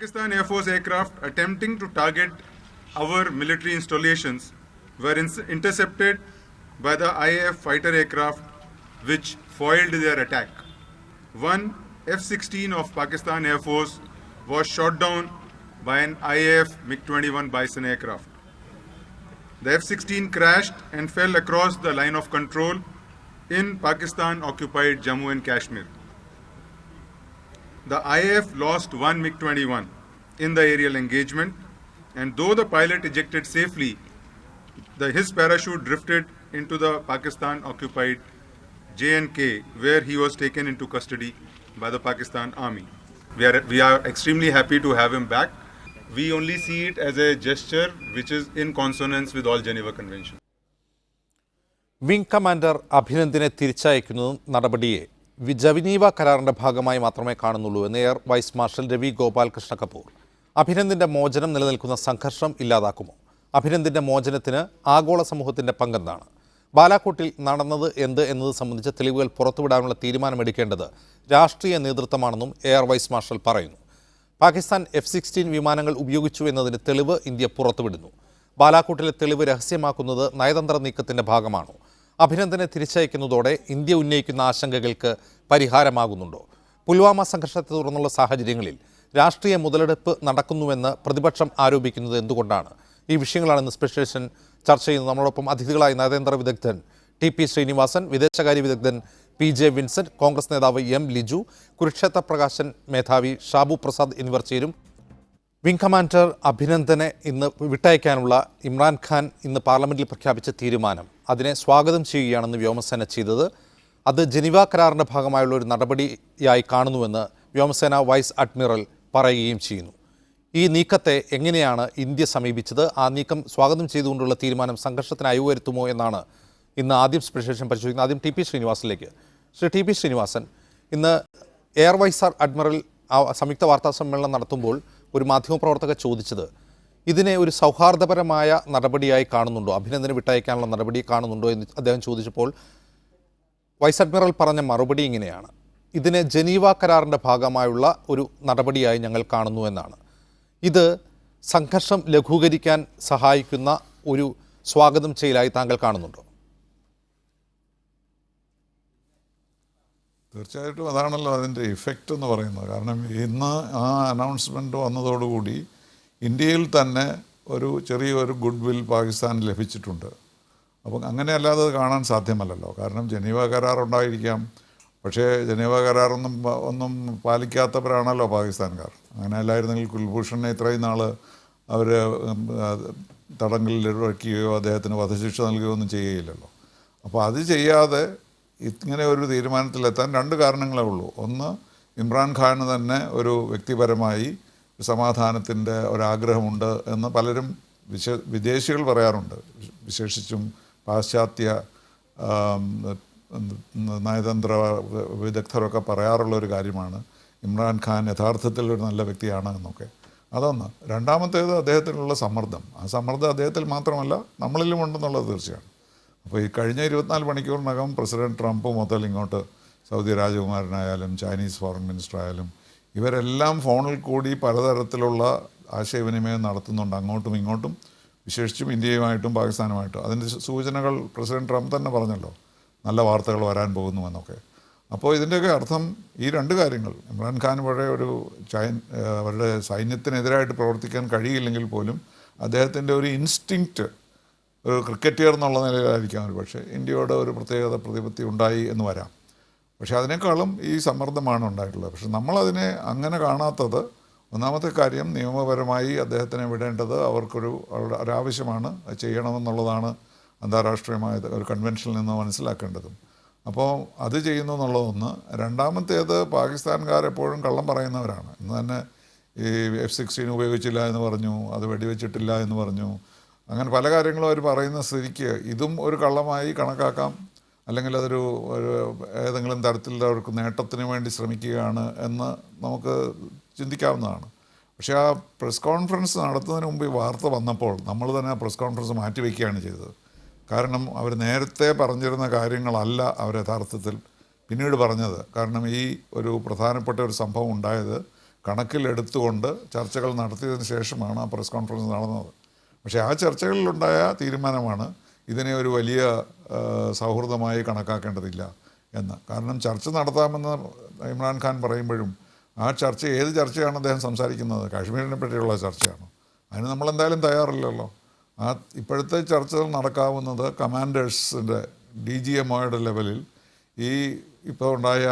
Pakistan Air Force aircraft attempting to target our military installations were intercepted by the IAF fighter aircraft which foiled their attack. One F-16 of Pakistan Air Force was shot down by an IAF MiG-21 Bison aircraft. The F-16 crashed and fell across the line of control in Pakistan-occupied Jammu and Kashmir. The IAF lost one MiG-21 in the aerial engagement, and though the pilot ejected safely, his parachute drifted into the Pakistan-occupied J&K, where he was taken into custody by the Pakistan Army. We are extremely happy to have him back. We only see it as a gesture which is in consonance with all Geneva Conventions. Wing commander അഭിനന്ദിനെ തിരിച്ചയക്കുന്നതും നടപടിയെ Geneva കരാറിന്റെ ഭാഗമായി മാത്രമേ കാണുന്നുള്ളൂ എന്ന് air vice marshal Ravi Gopal Krishna Kapoor. അഭിനന്ദിന്റെ മോചനം നിലനിൽക്കുന്ന സംഘർഷം ഇല്ലാതാക്കുമോ? അഭിനന്ദിന്റെ മോചനത്തിന് ആഗോള സമൂഹത്തിന്റെ പങ്കെന്താണ്? ബാലാക്കോട്ടിൽ നടന്നത് എന്ത് എന്നത് സംബന്ധിച്ച തെളിവുകൾ പുറത്തുവിടാനുള്ള തീരുമാനമെടുക്കേണ്ടത് രാഷ്ട്രീയ നേതൃത്വമാണെന്നും എയർ വൈസ് മാർഷൽ പറയുന്നു. പാകിസ്ഥാൻ F-16 വിമാനങ്ങൾ ഉപയോഗിച്ചു എന്നതിന് തെളിവ് ഇന്ത്യ പുറത്തുവിടുന്നു. ബാലാക്കോട്ടിലെ തെളിവ് രഹസ്യമാക്കുന്നത് നയതന്ത്ര നീക്കത്തിന്റെ ഭാഗമാണോ? അഭിനന്ദനെ തിരിച്ചയക്കുന്നതോടെ ഇന്ത്യ ഉന്നയിക്കുന്ന ആശങ്കകൾക്ക് പരിഹാരമാകുന്നുണ്ടോ? പുൽവാമ സംഘർഷത്തെ തുടർന്നുള്ള സാഹചര്യങ്ങളിൽ രാഷ്ട്രീയ മുതലെടുപ്പ് നടക്കുന്നുവെന്ന് പ്രതിപക്ഷം ആരോപിക്കുന്നത് എന്തുകൊണ്ടാണ്? ഈ വിഷയങ്ങളാണ് ഇന്ന് സ്പെഷ്യൽ എഡിഷൻ ചർച്ച ചെയ്യുന്നത്. നമ്മളോടൊപ്പം അതിഥികളായി നയതന്ത്ര വിദഗ്ധൻ TP ശ്രീനിവാസൻ, വിദേശകാര്യ വിദഗ്ധൻ PJ വിൻസെന്റ്, കോൺഗ്രസ് നേതാവ് M ലിജു, കുരുക്ഷേത്ര പ്രകാശൻ മേധാവി ഷാബു പ്രസാദ് എന്നിവർ ചേരും. വിംഗ് കമാൻഡർ അഭിനന്ദനെ ഇന്ന് വിട്ടയക്കാനുള്ള ഇമ്രാൻഖാൻ ഇന്ന് പാർലമെന്റിൽ പ്രഖ്യാപിച്ച തീരുമാനം അതിനെ സ്വാഗതം ചെയ്യുകയാണെന്ന് വ്യോമസേന ചെയ്തത്. അത് ജനീവ കരാറിൻ്റെ ഭാഗമായുള്ള ഒരു നടപടിയായി കാണുന്നുവെന്ന് വ്യോമസേന വൈസ് അഡ്മിറൽ പറയുകയും ചെയ്യുന്നു. ഈ നീക്കത്തെ എങ്ങനെയാണ് ഇന്ത്യ സമീപിച്ചത്? ആ നീക്കം സ്വാഗതം ചെയ്തുകൊണ്ടുള്ള തീരുമാനം സംഘർഷത്തിന് അയവുവരുത്തുമോ എന്നാണ് ഇന്ന് ആദ്യം സ്പെഷ്യൽ പരിശോധിക്കുന്നത്. ആദ്യം TP ശ്രീനിവാസനിലേക്ക്. ശ്രീ TP ശ്രീനിവാസൻ, ഇന്ന് എയർ വൈസ് അഡ്മിറൽ സംയുക്ത വാർത്താ സമ്മേളനം നടത്തുമ്പോൾ ഒരു മാധ്യമപ്രവർത്തക ചോദിച്ചത് ഇതിനെ ഒരു സൗഹാർദ്ദപരമായ നടപടിയായി കാണുന്നുണ്ടോ, അഭിനന്ദനെ വിട്ടയക്കാനുള്ള നടപടി കാണുന്നുണ്ടോ എന്ന് അദ്ദേഹം ചോദിച്ചപ്പോൾ വൈസ് അഡ്മിറൽ പറഞ്ഞ മറുപടി ഇങ്ങനെയാണ്: ഇതിനെ ജനീവ കരാറിൻ്റെ ഭാഗമായുള്ള ഒരു നടപടിയായി ഞങ്ങൾ കാണുന്നു എന്നാണ്. ഇത് സംഘർഷം ലഘൂകരിക്കാൻ സഹായിക്കുന്ന ഒരു സ്വാഗതം ചെയ്യലായി താങ്കൾ കാണുന്നുണ്ടോ? തീർച്ചയായിട്ടും അതാണല്ലോ അതിൻ്റെ ഇഫക്റ്റ് എന്ന് പറയുന്നത്. കാരണം ഇന്ന് ആ അനൗൺസ്മെൻറ്റ് വന്നതോടുകൂടി ഇന്ത്യയിൽ തന്നെ ചെറിയൊരു ഗുഡ് വിൽ പാകിസ്ഥാന് ലഭിച്ചിട്ടുണ്ട്. അപ്പം അങ്ങനെയല്ലാതെ അത് കാണാൻ സാധ്യമല്ലല്ലോ. കാരണം ജനീവ കരാറുണ്ടായിരിക്കാം, പക്ഷേ ജനീവ കരാറൊന്നും പാലിക്കാത്തവരാണല്ലോ പാകിസ്ഥാൻകാർ. അങ്ങനെ അല്ലായിരുന്നെങ്കിൽ കുൽഭൂഷണിനെ ഇത്രയും നാൾ അവർ തടങ്കലിൽ ഇറക്കുകയോ അദ്ദേഹത്തിന് വധശിക്ഷ നൽകുകയോ ഒന്നും ചെയ്യുകയില്ലല്ലോ. അപ്പോൾ അത് ചെയ്യാതെ ഇങ്ങനെ ഒരു തീരുമാനത്തിലെത്താൻ രണ്ട് കാരണങ്ങളേ ഉള്ളൂ. ഒന്ന്, ഇമ്രാൻഖാന് തന്നെ ഒരു വ്യക്തിപരമായി സമാധാനത്തിൻ്റെ ഒരാഗ്രഹമുണ്ട് എന്ന് പലരും വിദേശികൾ പറയാറുണ്ട്. വിശേഷിച്ചും പാശ്ചാത്യ നയതന്ത്ര വിദഗ്ധരൊക്കെ പറയാറുള്ളൊരു കാര്യമാണ് ഇമ്രാൻഖാൻ യഥാർത്ഥത്തിൽ ഒരു നല്ല വ്യക്തിയാണ് എന്നൊക്കെ. അതൊന്ന്. രണ്ടാമത്തേത് അദ്ദേഹത്തിനുള്ള സമ്മർദ്ദം. ആ സമ്മർദ്ദം അദ്ദേഹത്തിൽ മാത്രമല്ല നമ്മളിലും ഉണ്ടെന്നുള്ളത് തീർച്ചയാണ്. അപ്പോൾ ഈ കഴിഞ്ഞ 24 മണിക്കൂറിനകം പ്രസിഡന്റ് ട്രംപ് മുതൽ ഇങ്ങോട്ട് സൗദി രാജകുമാരനായാലും ചൈനീസ് ഫോറിൻ മിനിസ്റ്റർ ആയാലും ഇവരെല്ലാം ഫോണിൽ കൂടി പലതരത്തിലുള്ള ആശയവിനിമയം നടത്തുന്നുണ്ട്, അങ്ങോട്ടും ഇങ്ങോട്ടും, വിശേഷിച്ചും ഇന്ത്യയുമായിട്ടും പാകിസ്ഥാനുമായിട്ടും. അതിൻ്റെ സൂചനകൾ പ്രസിഡന്റ് ട്രംപ് തന്നെ പറഞ്ഞല്ലോ, നല്ല വാർത്തകൾ വരാൻ പോകുന്നുവെന്നൊക്കെ. അപ്പോൾ ഇതിൻ്റെയൊക്കെ അർത്ഥം ഈ രണ്ട് കാര്യങ്ങൾ, ഇമ്രാൻഖാൻ വഴി അവരുടെ സൈന്യത്തിനെതിരായിട്ട് പ്രവർത്തിക്കാൻ കഴിയില്ലെങ്കിൽ പോലും അദ്ദേഹത്തിൻ്റെ ഒരു ഇൻസ്റ്റിങ്ക്റ്റ്, ഒരു ക്രിക്കറ്റർ എന്നുള്ള നിലയിലായിരിക്കാം ഒരു പക്ഷേ ഇന്ത്യയോട് ഒരു പ്രതിപത്തി ഉണ്ടായി എന്ന് വരാം. പക്ഷേ അതിനേക്കാളും ഈ സമ്മർദ്ദമാണ് ഉണ്ടായിട്ടുള്ളത്. പക്ഷെ നമ്മളതിനെ അങ്ങനെ കാണാത്തത്, ഒന്നാമത്തെ കാര്യം നിയമപരമായി അദ്ദേഹത്തിനെ വിടേണ്ടത് ഒരാവശ്യമാണ്, അത് ചെയ്യണമെന്നുള്ളതാണ് അന്താരാഷ്ട്രീയമായ ഒരു കൺവെൻഷനിൽ നിന്ന് മനസ്സിലാക്കേണ്ടതും. അപ്പോൾ അത് ചെയ്യുന്നു എന്നുള്ളതൊന്ന്. രണ്ടാമത്തേത്, പാകിസ്ഥാൻകാർ എപ്പോഴും കള്ളം പറയുന്നവരാണ്. ഇന്ന് തന്നെ ഈ F-16 ഉപയോഗിച്ചില്ല എന്ന് പറഞ്ഞു, അത് വെടിവെച്ചിട്ടില്ല എന്ന് പറഞ്ഞു, അങ്ങനെ പല കാര്യങ്ങളും അവർ പറയുന്ന സ്ഥിതിക്ക് ഇതും ഒരു കള്ളമായി കണക്കാക്കാം, അല്ലെങ്കിൽ അതൊരു ഏതെങ്കിലും തരത്തിൽ അവർക്ക് നേട്ടത്തിന് വേണ്ടി ശ്രമിക്കുകയാണ് എന്ന് നമുക്ക് ചിന്തിക്കാവുന്നതാണ്. പക്ഷേ ആ പ്രസ് കോൺഫറൻസ് നടത്തുന്നതിന് മുമ്പ് ഈ വാർത്ത വന്നപ്പോൾ നമ്മൾ തന്നെ ആ പ്രസ് കോൺഫറൻസ് മാറ്റിവെക്കുകയാണ് ചെയ്തത്. കാരണം അവർ നേരത്തെ പറഞ്ഞിരുന്ന കാര്യങ്ങളല്ല അവർ യഥാർത്ഥത്തിൽ പിന്നീട് പറഞ്ഞത്. കാരണം ഈ ഒരു പ്രധാനപ്പെട്ട ഒരു സംഭവം ഉണ്ടായത് കണക്കിലെടുത്തുകൊണ്ട് ചർച്ചകൾ നടത്തിയതിന് ശേഷമാണ് ആ പ്രസ് കോൺഫറൻസ് നടന്നത്. പക്ഷേ ആ ചർച്ചകളിലുണ്ടായ തീരുമാനമാണ് ഇതിനെ ഒരു വലിയ സൗഹൃദമായി കണക്കാക്കേണ്ടതില്ല എന്ന്. കാരണം ചർച്ച നടത്താമെന്ന് ഇമ്രാൻഖാൻ പറയുമ്പോഴും ആ ചർച്ച ഏത് ചർച്ചയാണ് അദ്ദേഹം സംസാരിക്കുന്നത്? കാശ്മീരിനെ പറ്റിയുള്ള ചർച്ചയാണോ? അതിന് നമ്മളെന്തായാലും തയ്യാറില്ലല്ലോ. ആ ഇപ്പോഴത്തെ ചർച്ചകൾ നടക്കാവുന്നത് കമാൻഡേഴ്സിൻ്റെ DGMOയുടെ ലെവലിൽ ഈ ഇപ്പോൾ ഉണ്ടായ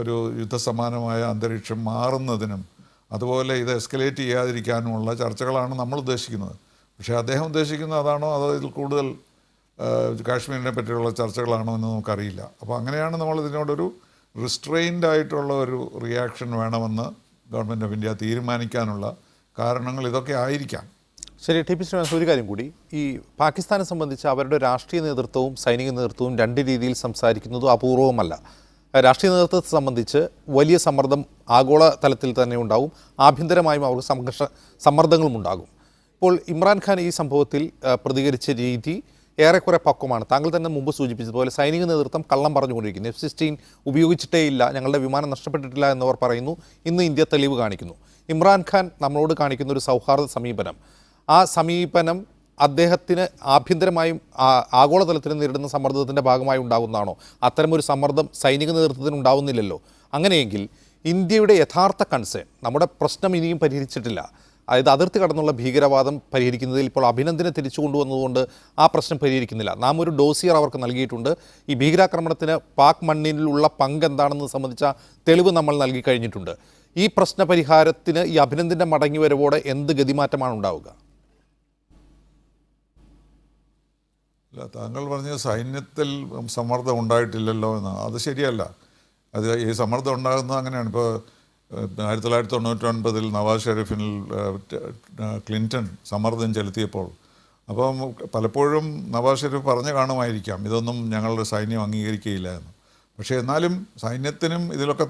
ഒരു യുദ്ധസമാനമായ അന്തരീക്ഷം മാറുന്നതിനും അതുപോലെ ഇത് എസ്കലേറ്റ് ചെയ്യാതിരിക്കാനുമുള്ള ചർച്ചകളാണ് നമ്മൾ ഉദ്ദേശിക്കുന്നത്. പക്ഷേ അദ്ദേഹം ഉദ്ദേശിക്കുന്നത് അതാണോ അതോ ഇതിൽ കൂടുതൽ കാശ്മീരിനെ പറ്റിയുള്ള ചർച്ചകളാണോ എന്ന് നമുക്കറിയില്ല. അപ്പോൾ അങ്ങനെയാണ് നമ്മൾ ഇതിനോടൊരു റിസ്ട്രെയിൻഡ് ആയിട്ടുള്ള ഒരു റിയാക്ഷൻ വേണമെന്ന് ഗവൺമെൻറ് ഓഫ് ഇന്ത്യ തീരുമാനിക്കാനുള്ള കാരണങ്ങൾ ഇതൊക്കെ ആയിരിക്കാം. ശരി, ടി പി ശ്രീനിവാസൻ, ഒരു കാര്യം കൂടി. ഈ പാകിസ്ഥാനെ സംബന്ധിച്ച് അവരുടെ രാഷ്ട്രീയ നേതൃത്വവും സൈനിക നേതൃത്വവും രണ്ട് രീതിയിൽ സംസാരിക്കുന്നതും അപൂർവമല്ല. രാഷ്ട്രീയ നേതൃത്വത്തെ സംബന്ധിച്ച് വലിയ സമ്മർദ്ദം ആഗോള തലത്തിൽ തന്നെ ഉണ്ടാകും, ആഭ്യന്തരമായും അവർക്ക് സമ്മർദ്ദങ്ങളും ഉണ്ടാകും. ഇപ്പോൾ ഇമ്രാൻഖാൻ ഈ സംഭവത്തിൽ പ്രതികരിച്ച രീതി ഏറെക്കുറെ പക്വമാണ്. താങ്കൾ തന്നെ മുമ്പ് സൂചിപ്പിച്ചതുപോലെ സൈനിക നേതൃത്വം കള്ളം പറഞ്ഞുകൊണ്ടിരിക്കുന്നു. F-16 ഉപയോഗിച്ചിട്ടേ ഇല്ല, ഞങ്ങളുടെ വിമാനം നഷ്ടപ്പെട്ടിട്ടില്ല എന്നവർ പറയുന്നു. ഇന്ന് ഇന്ത്യ തെളിവ് കാണിക്കുന്നു. ഇമ്രാൻഖാൻ നമ്മളോട് കാണിക്കുന്ന ഒരു സൗഹാർദ്ദ സമീപനം, ആ സമീപനം അദ്ദേഹത്തിന് ആഭ്യന്തരമായും ആഗോളതലത്തിൽ നേരിടുന്ന സമ്മർദ്ദത്തിൻ്റെ ഭാഗമായി ഉണ്ടാകുന്നതാണോ? അത്തരമൊരു സമ്മർദ്ദം സൈനിക നേതൃത്വത്തിന് ഉണ്ടാവുന്നില്ലല്ലോ. അങ്ങനെയെങ്കിൽ ഇന്ത്യയുടെ യഥാർത്ഥ കൺസേൺ, നമ്മുടെ പ്രശ്നം ഇനിയും പരിഹരിച്ചിട്ടില്ല, അതായത് അതിർത്തി കടന്നുള്ള ഭീകരവാദം പരിഹരിക്കുന്നതിൽ ഇപ്പോൾ അഭിനന്ദനെ തിരിച്ചു കൊണ്ടുവന്നതുകൊണ്ട് ആ പ്രശ്നം പരിഹരിക്കുന്നില്ല. നാം ഒരു ഡോസിയർ അവർക്ക് നൽകിയിട്ടുണ്ട്. ഈ ഭീകരാക്രമണത്തിന് പാക് മണ്ണിലുള്ള പങ്ക് എന്താണെന്ന് സംബന്ധിച്ച തെളിവ് നമ്മൾ നൽകി കഴിഞ്ഞിട്ടുണ്ട്. ഈ പ്രശ്ന പരിഹാരത്തിന് ഈ അഭിനന്ദൻ്റെ മടങ്ങിവരവോടെ എന്ത് ഗതിമാറ്റമാണ് ഉണ്ടാവുക? അല്ല, താങ്കൾ പറഞ്ഞ സൈന്യത്തിൽ സമ്മർദ്ദം ഉണ്ടായിട്ടില്ലല്ലോ എന്ന്, അത് ശരിയല്ല. അത് ഈ സമ്മർദ്ദം ഉണ്ടാകുന്നത് അങ്ങനെയാണ്. ഇപ്പോൾ 1999 നവാസ് ഷെരീഫിൽ ക്ലിൻറ്റൺ സമ്മർദ്ദം ചെലുത്തിയപ്പോൾ അപ്പം പലപ്പോഴും നവാസ് ഷെരീഫ് പറഞ്ഞു കാണുമായിരിക്കാം ഇതൊന്നും ഞങ്ങളുടെ സൈന്യം അംഗീകരിക്കുകയില്ല എന്ന്. പക്ഷേ എന്നാലും സൈന്യത്തിനും ഇതിലൊക്കെ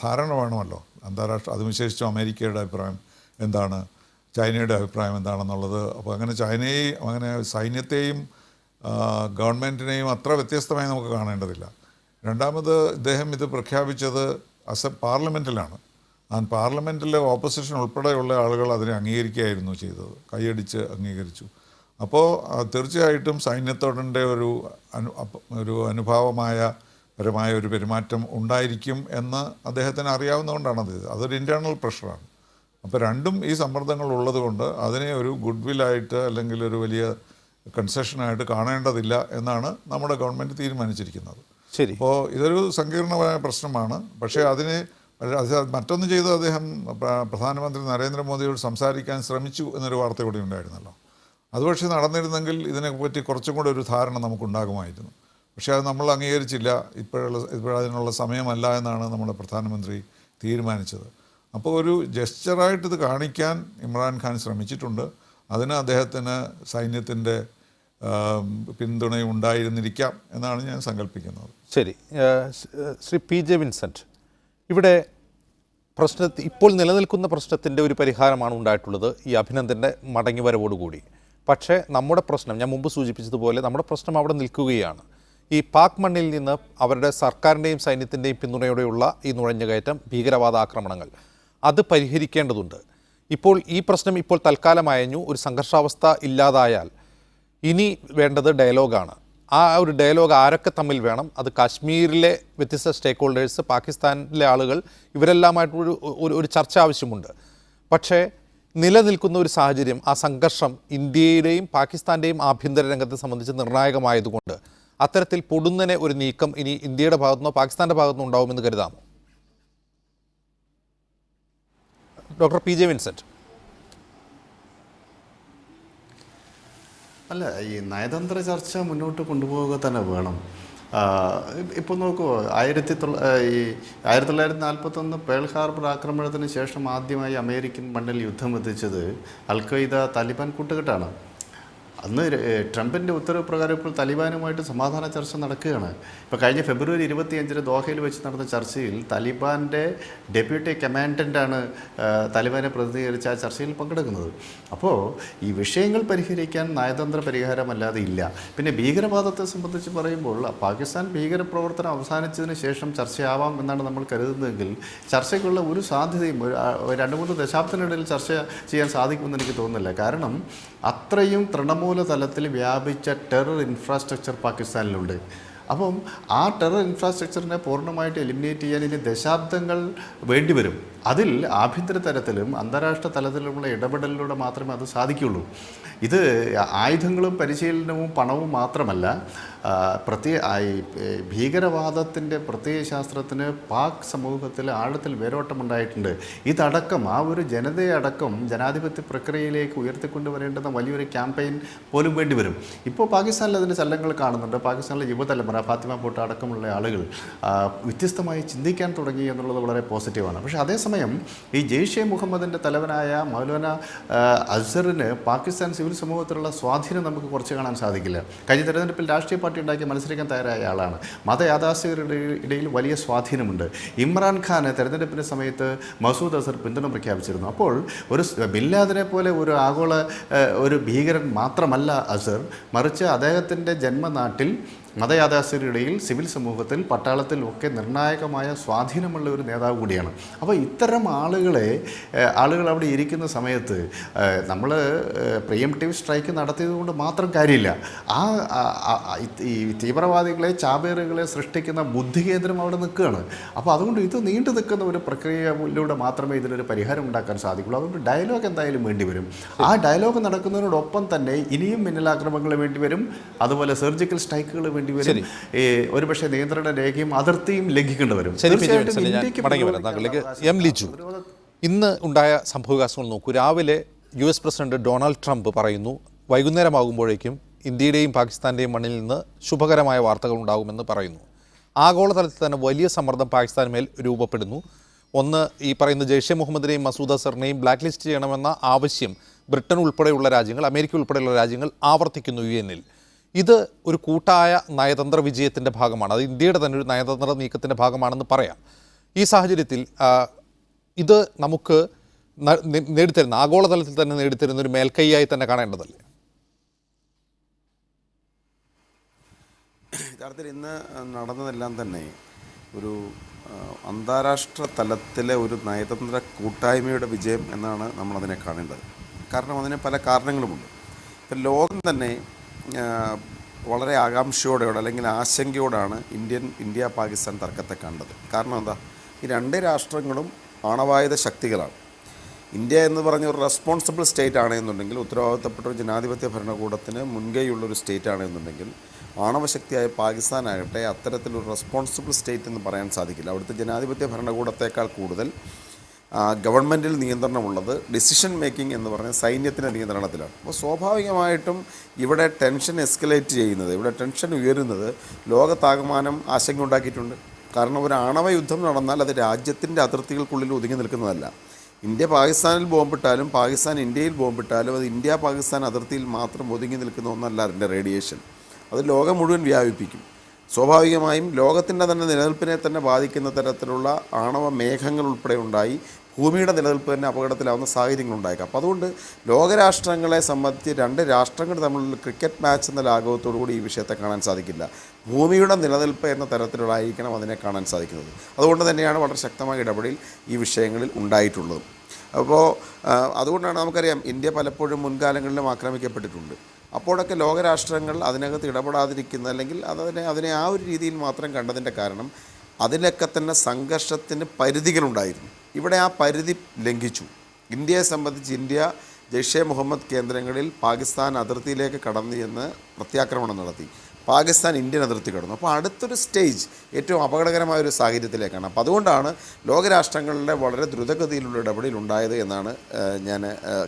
ധാരണ വേണമല്ലോ. അന്താരാഷ്ട്ര, അത് വിശേഷിച്ചും അമേരിക്കയുടെ അഭിപ്രായം എന്താണ്, ചൈനയുടെ അഭിപ്രായം എന്താണെന്നുള്ളത്. അപ്പോൾ അങ്ങനെ അങ്ങനെ സൈന്യത്തെയും ഗവൺമെൻറ്റിനെയും അത്ര വ്യത്യസ്തമായി നമുക്ക് കാണേണ്ടതില്ല. രണ്ടാമത് ഇദ്ദേഹം ഇത് പ്രഖ്യാപിച്ചത് പാർലമെൻറ്റിലാണ്. പാർലമെൻറ്റിലെ ഓപ്പോസിഷൻ ഉൾപ്പെടെയുള്ള ആളുകൾ അതിനെ അംഗീകരിക്കുകയായിരുന്നു ചെയ്തത്, കൈയടിച്ച് അംഗീകരിച്ചു. അപ്പോൾ തീർച്ചയായിട്ടും സൈന്യത്തോടെ ഒരു പരമായ ഒരു പെരുമാറ്റം ഉണ്ടായിരിക്കും എന്ന് അദ്ദേഹത്തിന് അറിയാവുന്നതുകൊണ്ടാണത്. അതൊരു ഇൻറ്റേർണൽ പ്രഷറാണ്. അപ്പോൾ രണ്ടും ഈ സമ്മർദ്ദങ്ങൾ ഉള്ളതുകൊണ്ട് അതിനെ ഒരു ഗുഡ് വില്ലായിട്ട് അല്ലെങ്കിൽ ഒരു വലിയ കൺസെഷനായിട്ട് കാണേണ്ടതില്ല എന്നാണ് നമ്മുടെ ഗവൺമെൻറ് തീരുമാനിച്ചിരിക്കുന്നത്. ശരി. അപ്പോൾ ഇതൊരു സങ്കീർണമായ പ്രശ്നമാണ്. പക്ഷേ മറ്റൊന്ന് ചെയ്ത് അദ്ദേഹം പ്രധാനമന്ത്രി നരേന്ദ്രമോദിയോട് സംസാരിക്കാൻ ശ്രമിച്ചു എന്നൊരു വാർത്ത കൂടി ഉണ്ടായിരുന്നല്ലോ. അത് പക്ഷേ നടന്നിരുന്നെങ്കിൽ ഇതിനെപ്പറ്റി കുറച്ചും കൂടെ ഒരു ധാരണ നമുക്കുണ്ടാകുമായിരുന്നു. പക്ഷേ അത് നമ്മൾ അംഗീകരിച്ചില്ല. ഇപ്പോഴതിനുള്ള സമയമല്ല എന്നാണ് നമ്മുടെ പ്രധാനമന്ത്രി തീരുമാനിച്ചത്. അപ്പോൾ ഒരു ജെസ്ചറായിട്ട് ഇത് കാണിക്കാൻ ഇമ്രാൻഖാൻ ശ്രമിച്ചിട്ടുണ്ട്. അതിന് അദ്ദേഹത്തിന് സൈന്യത്തിൻ്റെ പിന്തുണയുണ്ടായിരുന്നിരിക്കാം എന്നാണ് ഞാൻ സങ്കല്പിക്കുന്നത്. ശരി, ശ്രീ PJ വിൻസെൻ്റ്, ഇവിടെ ഇപ്പോൾ നിലനിൽക്കുന്ന പ്രശ്നത്തിൻ്റെ ഒരു പരിഹാരമാണ് ഉണ്ടായിട്ടുള്ളത് ഈ അഭിനന്ദൻ്റെ മടങ്ങിവരവോടുകൂടി. പക്ഷേ നമ്മുടെ പ്രശ്നം, ഞാൻ മുമ്പ് സൂചിപ്പിച്ചതുപോലെ, നമ്മുടെ പ്രശ്നം അവിടെ നിൽക്കുകയാണ്. ഈ പാക് മണ്ണിൽ നിന്ന് അവരുടെ സർക്കാരിൻ്റെയും സൈന്യത്തിൻ്റെയും പിന്തുണയോടെയുള്ള ഈ നുഴഞ്ഞുകയറ്റം, ഭീകരവാദ ആക്രമണങ്ങൾ, അത് പരിഹരിക്കേണ്ടതുണ്ട്. ഇപ്പോൾ ഈ പ്രശ്നം ഇപ്പോൾ തൽക്കാലം അയഞ്ഞു, ഒരു സംഘർഷാവസ്ഥ ഇല്ലാതായാൽ ഇനി വേണ്ടത് ഡയലോഗാണ്. ആ ഒരു ഡയലോഗ് ആരൊക്കെ തമ്മിൽ വേണം? അത് കാശ്മീരിലെ വ്യത്യസ്ത സ്റ്റേക്ക് ഹോൾഡേഴ്സ്, പാകിസ്ഥാനിലെ ആളുകൾ, ഇവരെല്ലാമായിട്ടൊരു ഒരു ചർച്ച ആവശ്യമുണ്ട്. പക്ഷേ നിലനിൽക്കുന്ന ഒരു സാഹചര്യം, ആ സംഘർഷം ഇന്ത്യയുടെയും പാകിസ്ഥാൻ്റെയും ആഭ്യന്തര രംഗത്തെ സംബന്ധിച്ച് നിർണായകമായതുകൊണ്ട് അത്തരത്തിൽ പൊടുന്നനെ ഒരു നീക്കം ഇനി ഇന്ത്യയുടെ ഭാഗത്തുനിന്നോ പാകിസ്ഥാൻ്റെ ഭാഗത്തുനിന്നോ ഉണ്ടാവുമെന്ന് കരുതാമോ? Doctor PJ Vincent. അല്ല, ഈ നയതന്ത്ര ചർച്ച മുന്നോട്ട് കൊണ്ടുപോവുക തന്നെ വേണം. ഇപ്പോൾ നോക്കൂ, 1941 പേൾ ഹാർബർ ആക്രമണത്തിന് ശേഷം ആദ്യമായി അമേരിക്കൻ മണ്ണിൽ യുദ്ധം എത്തിച്ചത് അൽ ഖ്വയ്ദ താലിബാൻ കൂട്ടുകെട്ടാണ്. അന്ന് ട്രംപിൻ്റെ ഉത്തരവ് പ്രകാരം ഇപ്പോൾ താലിബാനുമായിട്ട് സമാധാന ചർച്ച നടക്കുകയാണ്. ഇപ്പോൾ കഴിഞ്ഞ ഫെബ്രുവരി 25 ദോഹയിൽ വെച്ച് നടന്ന ചർച്ചയിൽ താലിബാൻ്റെ ഡെപ്യൂട്ടി കമാൻഡൻ്റാണ് താലിബാനെ പ്രതിനിധീകരിച്ച ആ ചർച്ചയിൽ പങ്കെടുക്കുന്നത്. അപ്പോൾ ഈ വിഷയങ്ങൾ പരിഹരിക്കാൻ നയതന്ത്ര പരിഹാരമല്ലാതെ ഇല്ല. പിന്നെ ഭീകരവാദത്തെ സംബന്ധിച്ച് പറയുമ്പോൾ പാകിസ്ഥാൻ ഭീകരപ്രവർത്തനം അവസാനിച്ചതിന് ശേഷം ചർച്ചയാവാം എന്നാണ് നമ്മൾ കരുതുന്നതെങ്കിൽ ചർച്ചയ്ക്കുള്ള ഒരു സാധ്യതയും 2-3 ദശാബ്ദത്തിനിടയിൽ ചർച്ച ചെയ്യാൻ സാധിക്കുമെന്ന് എനിക്ക് തോന്നുന്നില്ല. കാരണം അത്രയും തൃണമൂല തലത്തിൽ വ്യാപിച്ച ടെറർ ഇൻഫ്രാസ്ട്രക്ചർ പാകിസ്ഥാനിലുണ്ട്. അപ്പം ആ ടെറർ ഇൻഫ്രാസ്ട്രക്ചറിനെ പൂർണ്ണമായിട്ട് എലിമിനേറ്റ് ചെയ്യാൻ ഇനി ദശാബ്ദങ്ങൾ വേണ്ടിവരും. അതിൽ ആഭ്യന്തര തലത്തിലും അന്താരാഷ്ട്ര തലത്തിലുമുള്ള ഇടപെടലിലൂടെ മാത്രമേ അത് സാധിക്കുകയുള്ളൂ. ഇത് ആയുധങ്ങളും പരിശീലനവും പണവും മാത്രമല്ല, ഭീകരവാദത്തിൻ്റെ പ്രത്യയശാസ്ത്രത്തിന് പാക് സമൂഹത്തിൽ ആഴത്തിൽ വേരോട്ടമുണ്ടായിട്ടുണ്ട്. ഇതടക്കം ആ ഒരു ജനതയടക്കം ജനാധിപത്യ പ്രക്രിയയിലേക്ക് ഉയർത്തിക്കൊണ്ടുവരേണ്ടുന്ന വലിയൊരു ക്യാമ്പയിൻ പോലും വേണ്ടിവരും. ഇപ്പോൾ പാകിസ്ഥാനിൽ അതിൻ്റെ ചലനങ്ങൾ കാണുന്നുണ്ട്. പാകിസ്ഥാനിലെ യുവതലമുറ, ഫാത്തിമ പോട്ട അടക്കമുള്ള ആളുകൾ വ്യത്യസ്തമായി ചിന്തിക്കാൻ തുടങ്ങി എന്നുള്ളത് വളരെ പോസിറ്റീവാണ്. പക്ഷേ അതേസമയം ഈ ജെയ്ഷെ മുഹമ്മദിൻ്റെ തലവനായ മൗലാന അസ്ഹറിന് പാകിസ്ഥാൻ സിവിൽ സമൂഹത്തിലുള്ള സ്വാധീനം നമുക്ക് കുറച്ച് കാണാൻ സാധിക്കില്ല. കഴിഞ്ഞ തെരഞ്ഞെടുപ്പിൽ രാഷ്ട്രീയ പാർട്ടി ഉണ്ടാക്കി മത്സരിക്കാൻ തയ്യാറായ ആളാണ്. മതയാഥാസ്ഥികരുടെ ഇടയിൽ വലിയ സ്വാധീനമുണ്ട്. ഇമ്രാൻഖാന് തെരഞ്ഞെടുപ്പിൻ്റെ സമയത്ത് മസൂദ് അസർ പിന്തുണ പ്രഖ്യാപിച്ചിരുന്നു. അപ്പോൾ ഒരു ബിൻലാദനെ പോലെ ഒരു ആഗോള ഒരു ഭീകരൻ മാത്രമല്ല അസർ, മറിച്ച് അദ്ദേഹത്തിൻ്റെ ജന്മനാട്ടിൽ മതയാഥാസ്ഥികരുടെയിൽ സിവിൽ സമൂഹത്തിൽ പട്ടാളത്തിൽ ഒക്കെ നിർണായകമായ സ്വാധീനമുള്ള ഒരു നേതാവ് കൂടിയാണ്. അപ്പോൾ ഇത്തരം ആളുകൾ അവിടെ ഇരിക്കുന്ന സമയത്ത് നമ്മൾ പ്രിയംപ്റ്റീവ് സ്ട്രൈക്ക് നടത്തിയതുകൊണ്ട് മാത്രം കാര്യമില്ല. ഈ തീവ്രവാദികളെ ചാബേറുകളെ സൃഷ്ടിക്കുന്ന ബുദ്ധികേന്ദ്രം അവിടെ നിൽക്കുകയാണ്. അപ്പോൾ അതുകൊണ്ട് ഇത് നീണ്ടു നിൽക്കുന്ന ഒരു പ്രക്രിയയിലൂടെ മാത്രമേ ഇതിനൊരു പരിഹാരം ഉണ്ടാക്കാൻ സാധിക്കുള്ളൂ. അതുകൊണ്ട് ഡയലോഗ് എന്തായാലും വേണ്ടി വരും. ആ ഡയലോഗ് നടക്കുന്നതിനോടൊപ്പം തന്നെ ഇനിയും മിന്നലാക്രമണങ്ങൾ വേണ്ടി വരും, അതുപോലെ സർജിക്കൽ സ്ട്രൈക്കുകൾ വേണ്ടി വരും, ഒരുപക്ഷെ നിയന്ത്രണ രേഖയും അതിർത്തിയും ലംഘിക്കേണ്ടി വരും. ഇന്ന് ഉണ്ടായ സംഭവവികാസങ്ങൾ നോക്കൂ. രാവിലെ US പ്രസിഡന്റ് ഡൊണാൾഡ് ട്രംപ് പറയുന്നു വൈകുന്നേരമാകുമ്പോഴേക്കും ഇന്ത്യയുടെയും പാകിസ്ഥാൻ്റെയും മണ്ണിൽ നിന്ന് ശുഭകരമായ വാർത്തകൾ ഉണ്ടാകുമെന്ന് പറയുന്നു. ആഗോളതലത്തിൽ തന്നെ വലിയ സമ്മർദ്ദം പാകിസ്ഥാന് മേൽ രൂപപ്പെടുന്നു. ഒന്ന്, ഈ പറയുന്ന ജെയ്ഷെ മുഹമ്മദിനെയും മസൂദ് അസറിനെയും ബ്ലാക്ക് ലിസ്റ്റ് ചെയ്യണമെന്ന ആവശ്യം ബ്രിട്ടൻ ഉൾപ്പെടെയുള്ള രാജ്യങ്ങൾ, അമേരിക്ക ഉൾപ്പെടെയുള്ള രാജ്യങ്ങൾ ആവർത്തിക്കുന്നു UN-ൽ. ഇത് ഒരു കൂട്ടായ നയതന്ത്ര വിജയത്തിൻ്റെ ഭാഗമാണ്. അത് ഇന്ത്യയുടെ തന്നെ ഒരു നയതന്ത്ര നീക്കത്തിൻ്റെ ഭാഗമാണെന്ന് പറയാം. ഈ സാഹചര്യത്തിൽ ഇത് നമുക്ക് നേടിത്തരുന്ന, ആഗോളതലത്തിൽ തന്നെ നേടിത്തരുന്ന ഒരു മേൽക്കൈയായി തന്നെ കാണേണ്ടതല്ലേ? യഥാർത്ഥത്തിൽ ഇന്ന് നടന്നതെല്ലാം തന്നെ ഒരു അന്താരാഷ്ട്ര തലത്തിലെ ഒരു നയതന്ത്ര കൂട്ടായ്മയുടെ വിജയം എന്നാണ് നമ്മളതിനെ കാണേണ്ടത്. കാരണം അതിന് പല കാരണങ്ങളുമുണ്ട്. ഇപ്പം ലോകം തന്നെ വളരെ ആകാംക്ഷയോടെയോടെ അല്ലെങ്കിൽ ആശങ്കയോടാണ് ഇന്ത്യ പാകിസ്ഥാൻ തർക്കത്തെ കണ്ടത്. കാരണം എന്താ? ഈ രണ്ട് രാഷ്ട്രങ്ങളും ആണവായുധ ശക്തികളാണ്. ഇന്ത്യ എന്ന് പറഞ്ഞ ഒരു റെസ്പോൺസിബിൾ സ്റ്റേറ്റ് ആണെന്നുണ്ടെങ്കിൽ, ഉത്തരവാദിത്തപ്പെട്ട ഒരു ജനാധിപത്യ ഭരണകൂടത്തിന് മുൻകൈയുള്ളൊരു സ്റ്റേറ്റ് ആണെന്നുണ്ടെങ്കിൽ, ആണവശക്തിയായ പാകിസ്ഥാനാകട്ടെ അത്തരത്തിലൊരു റെസ്പോൺസിബിൾ സ്റ്റേറ്റ് എന്ന് പറയാൻ സാധിക്കില്ല. അവിടുത്തെ ജനാധിപത്യ ഭരണകൂടത്തേക്കാൾ കൂടുതൽ ഗവൺമെൻറ്റിൽ നിയന്ത്രണമുള്ളത് ഡിസിഷൻ മേക്കിംഗ് എന്ന് പറഞ്ഞ സൈന്യത്തിൻ്റെ നിയന്ത്രണത്തിലാണ്. അപ്പോൾ സ്വാഭാവികമായിട്ടും ഇവിടെ ടെൻഷൻ എസ്കലേറ്റ് ചെയ്യുന്നത്, ഇവിടെ ടെൻഷൻ ഉയരുന്നത് ലോകത്താകമാനം ആശങ്ക ഉണ്ടാക്കിയിട്ടുണ്ട്. കാരണം ഒരു ആണവ യുദ്ധം നടന്നാൽ അത് രാജ്യത്തിൻ്റെ അതിർത്തികൾക്കുള്ളിൽ ഒതുങ്ങി നിൽക്കുന്നതല്ല. ഇന്ത്യ പാകിസ്ഥാനിൽ ബോംബിട്ടാലും പാകിസ്ഥാൻ ഇന്ത്യയിൽ ബോംബിട്ടാലും അത് ഇന്ത്യ പാകിസ്ഥാൻ അതിർത്തിയിൽ മാത്രം ഒതുങ്ങി നിൽക്കുന്ന ഒന്നല്ല അതിൻ്റെ റേഡിയേഷൻ. അത് ലോകം മുഴുവൻ വ്യാപിപ്പിക്കും. സ്വാഭാവികമായും ലോകത്തിൻ്റെ തന്നെ നിലനിൽപ്പിനെ തന്നെ ബാധിക്കുന്ന തരത്തിലുള്ള ആണവ മേഘങ്ങൾ ഉൾപ്പെടെ ഉണ്ടായി ഭൂമിയുടെ നിലനിൽപ്പ് തന്നെ അപകടത്തിലാവുന്ന സാഹചര്യങ്ങളുണ്ടായേക്കാം. അപ്പോൾ അതുകൊണ്ട് ലോകരാഷ്ട്രങ്ങളെ സംബന്ധിച്ച് രണ്ട് രാഷ്ട്രങ്ങൾ തമ്മിലുള്ള ക്രിക്കറ്റ് മാച്ച് എന്ന ലാഘവത്തോടുകൂടി ഈ വിഷയത്തെ കാണാൻ സാധിക്കില്ല. ഭൂമിയുടെ നിലനിൽപ്പ് എന്ന തരത്തിലുള്ളായിരിക്കണം അതിനെ കാണാൻ സാധിക്കുന്നത്. അതുകൊണ്ട് തന്നെയാണ് വളരെ ശക്തമായ ഇടപെടൽ ഈ വിഷയങ്ങളിൽ ഉണ്ടായിട്ടുള്ളത്. അപ്പോൾ അതുകൊണ്ടാണ് നമുക്കറിയാം ഇന്ത്യ പലപ്പോഴും മുൻകാലങ്ങളിലും ആക്രമിക്കപ്പെട്ടിട്ടുണ്ട്. അപ്പോഴൊക്കെ ലോകരാഷ്ട്രങ്ങൾ അതിനകത്ത് ഇടപെടാതിരിക്കുന്ന അല്ലെങ്കിൽ അതിനെ ആ ഒരു രീതിയിൽ മാത്രം കണ്ടതിൻ്റെ കാരണം അതിലൊക്കെ തന്നെ സംഘർഷത്തിന് പരിധികളുണ്ടായിരുന്നു. ഇവിടെ ആ പരിധി ലംഘിച്ചു. ഇന്ത്യയെ സംബന്ധിച്ച് ഇന്ത്യ ജെയ്ഷെ മുഹമ്മദ് കേന്ദ്രങ്ങളിൽ പാകിസ്ഥാൻ അതിർത്തിയിലേക്ക് കടന്നു ചെന്ന് പ്രത്യാക്രമണം നടത്തി. പാകിസ്ഥാൻ ഇന്ത്യൻ അതിർത്തി കടന്നു. അപ്പോൾ അടുത്തൊരു സ്റ്റേജ് ഏറ്റവും അപകടകരമായൊരു സാഹചര്യത്തിലേക്കാണ്. അപ്പോൾ അതുകൊണ്ടാണ് ലോകരാഷ്ട്രങ്ങളുടെ വളരെ ദ്രുതഗതിയിലുള്ള ഇടപെടൽ ഉണ്ടായത് എന്നാണ് ഞാൻ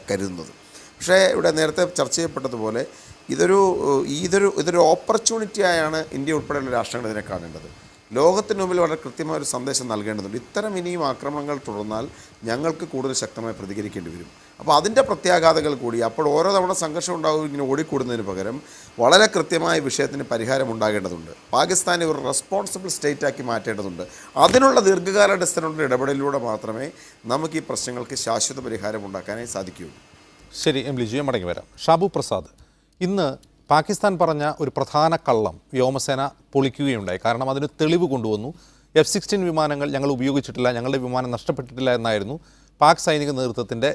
കരുതുന്നത്. പക്ഷേ ഇവിടെ നേരത്തെ ചർച്ച ചെയ്യപ്പെട്ടതുപോലെ ഇതൊരു ഓപ്പർച്യൂണിറ്റി ആയാണ് ഇന്ത്യ ഉൾപ്പെടെയുള്ള രാഷ്ട്രങ്ങൾ ഇതിനെ കാണേണ്ടത്. ലോകത്തിന് മുമ്പിൽ വളരെ കൃത്യമായ ഒരു സന്ദേശം നൽകേണ്ടതുണ്ട്. ഇത്തരം ഇനിയും ആക്രമണങ്ങൾ തുടർന്നാൽ ഞങ്ങൾക്ക് കൂടുതൽ ശക്തമായി പ്രതികരിക്കേണ്ടി വരും. അപ്പോൾ അതിൻ്റെ പ്രത്യാഘാതങ്ങൾ കൂടി, അപ്പോൾ ഓരോ തവണ സംഘർഷം ഉണ്ടാകും ഇങ്ങനെ ഓടിക്കൂടുന്നതിന് പകരം വളരെ കൃത്യമായ വിഷയത്തിന് പരിഹാരം ഉണ്ടാകേണ്ടതുണ്ട്. പാകിസ്ഥാനെ ഒരു റെസ്പോൺസിബിൾ സ്റ്റേറ്റാക്കി മാറ്റേണ്ടതുണ്ട്. അതിനുള്ള ദീർഘകാലാടിസ്ഥാനത്തിലുള്ള ഇടപെടലിലൂടെ മാത്രമേ നമുക്ക് ഈ പ്രശ്നങ്ങൾക്ക് ശാശ്വത പരിഹാരം ഉണ്ടാക്കാനായി സാധിക്കുകയുള്ളൂ. ശരി, എം ലിജു, മടങ്ങി വരാം. ഷാബു പ്രസാദ്, ഇന്ന് പാകിസ്ഥാൻ പറഞ്ഞ ഒരു പ്രധാന കള്ളം വ്യോമസേന പൊളിക്കുകയുണ്ടായി. കാരണം അതിന് തെളിവ് കൊണ്ടുവന്നു. F-16 വിമാനങ്ങൾ ഞങ്ങൾ ഉപയോഗിച്ചിട്ടില്ല, ഞങ്ങളുടെ വിമാനം നഷ്ടപ്പെട്ടിട്ടില്ല എന്നായിരുന്നു പാക് സൈനിക നേതൃത്വത്തിൻ്റെ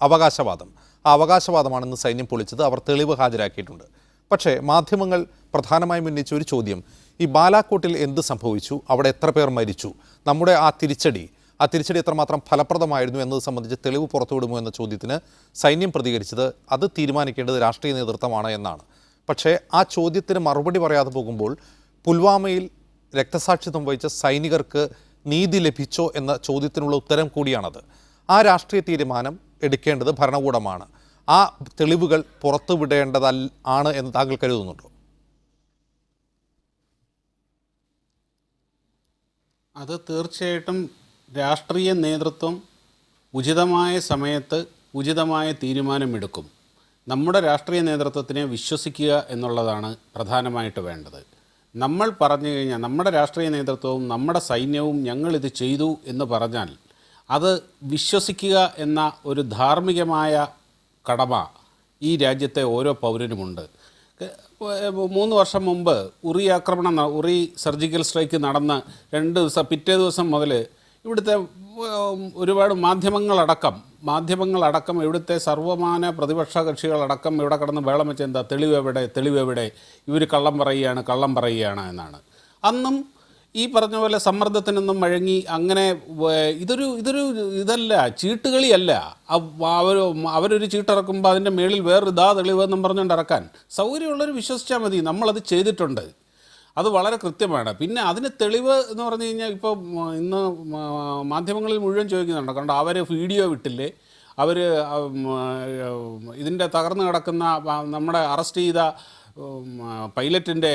അവകാശവാദം. ആ അവകാശവാദമാണ് ഇന്ന് സൈന്യം പൊളിച്ചത്. അവർ തെളിവ് ഹാജരാക്കിയിട്ടുണ്ട്. പക്ഷേ മാധ്യമങ്ങൾ പ്രധാനമായും ഉന്നയിച്ച ഒരു ചോദ്യം, ഈ ബാലാക്കോട്ടിൽ എന്ത് സംഭവിച്ചു, അവിടെ എത്ര പേർ മരിച്ചു, നമ്മുടെ ആ തിരിച്ചടി എത്രമാത്രം ഫലപ്രദമായിരുന്നു എന്നത് സംബന്ധിച്ച് തെളിവ് പുറത്തുവിടുമോ എന്ന ചോദ്യത്തിന് സൈന്യം പ്രതികരിച്ചത് അത് തീരുമാനിക്കേണ്ടത് രാഷ്ട്രീയ നേതൃത്വമാണ് എന്നാണ്. പക്ഷേ ആ ചോദ്യത്തിന് മറുപടി പറയാതെ പോകുമ്പോൾ പുൽവാമയിൽ രക്തസാക്ഷിത്വം വഹിച്ച സൈനികർക്ക് നീതി ലഭിച്ചോ എന്ന ചോദ്യത്തിനുള്ള ഉത്തരം കൂടിയാണത്. ആ രാഷ്ട്രീയ തീരുമാനം എടുക്കേണ്ടത് ഭരണകൂടമാണ്. ആ തെളിവുകൾ പുറത്തുവിടേണ്ടതാണ് എന്ന് താങ്കൾ കരുതുന്നുണ്ടോ? അത് തീർച്ചയായിട്ടും രാഷ്ട്രീയ നേതൃത്വം ഉചിതമായ സമയത്ത് ഉചിതമായ തീരുമാനമെടുക്കും. നമ്മുടെ രാഷ്ട്രീയ നേതൃത്വത്തിനെ വിശ്വസിക്കുക എന്നുള്ളതാണ് പ്രധാനമായിട്ട് വേണ്ടത്. നമ്മൾ പറഞ്ഞു കഴിഞ്ഞാൽ നമ്മുടെ രാഷ്ട്രീയ നേതൃത്വവും നമ്മുടെ സൈന്യവും ഞങ്ങളിത് ചെയ്തു എന്ന് പറഞ്ഞാൽ അത് വിശ്വസിക്കുക എന്ന ഒരു ധാർമ്മികമായ കടമ ഈ രാജ്യത്തെ ഓരോ പൗരനുമുണ്ട്. 3 വർഷം മുമ്പ് ഉറി സർജിക്കൽ സ്ട്രൈക്ക് നടന്ന 2 ദിവസം പിറ്റേ ദിവസം മുതൽ ഇവിടുത്തെ ഒരുപാട് മാധ്യമങ്ങളടക്കം ഇവിടുത്തെ സർവ്വമാന പ്രതിപക്ഷ കക്ഷികളടക്കം ഇവിടെ കിടന്ന് വേളം വെച്ച് എന്താ തെളിവെവിടെ ഇവർ കള്ളം പറയുകയാണ് എന്നാണ്. അന്നും ഈ പറഞ്ഞ പോലെ സമ്മർദ്ദത്തിനൊന്നും വഴങ്ങി അങ്ങനെ ഇതല്ല, ചീട്ടുകളിയല്ല. അവരൊരു ചീട്ടിറക്കുമ്പോൾ അതിൻ്റെ മേളിൽ വേറൊരു തെളിവെന്നും പറഞ്ഞുകൊണ്ട് ഇറക്കാൻ സൗകര്യമുള്ളവർ വിശ്വസിച്ചാൽ മതി. നമ്മളത് ചെയ്തിട്ടുണ്ട്, അത് വളരെ കൃത്യമാണ്. പിന്നെ അതിന് തെളിവ് എന്ന് പറഞ്ഞു കഴിഞ്ഞാൽ ഇപ്പോൾ ഇന്ന് മാധ്യമങ്ങളിൽ മുഴുവൻ ചോദിക്കുന്നുണ്ട്. കാരണം അവർ വീഡിയോ വിട്ടില്ലേ, അവർ ഇതിൻ്റെ തകർന്നു കിടക്കുന്ന നമ്മുടെ അറസ്റ്റ് ചെയ്ത പൈലറ്റിൻ്റെ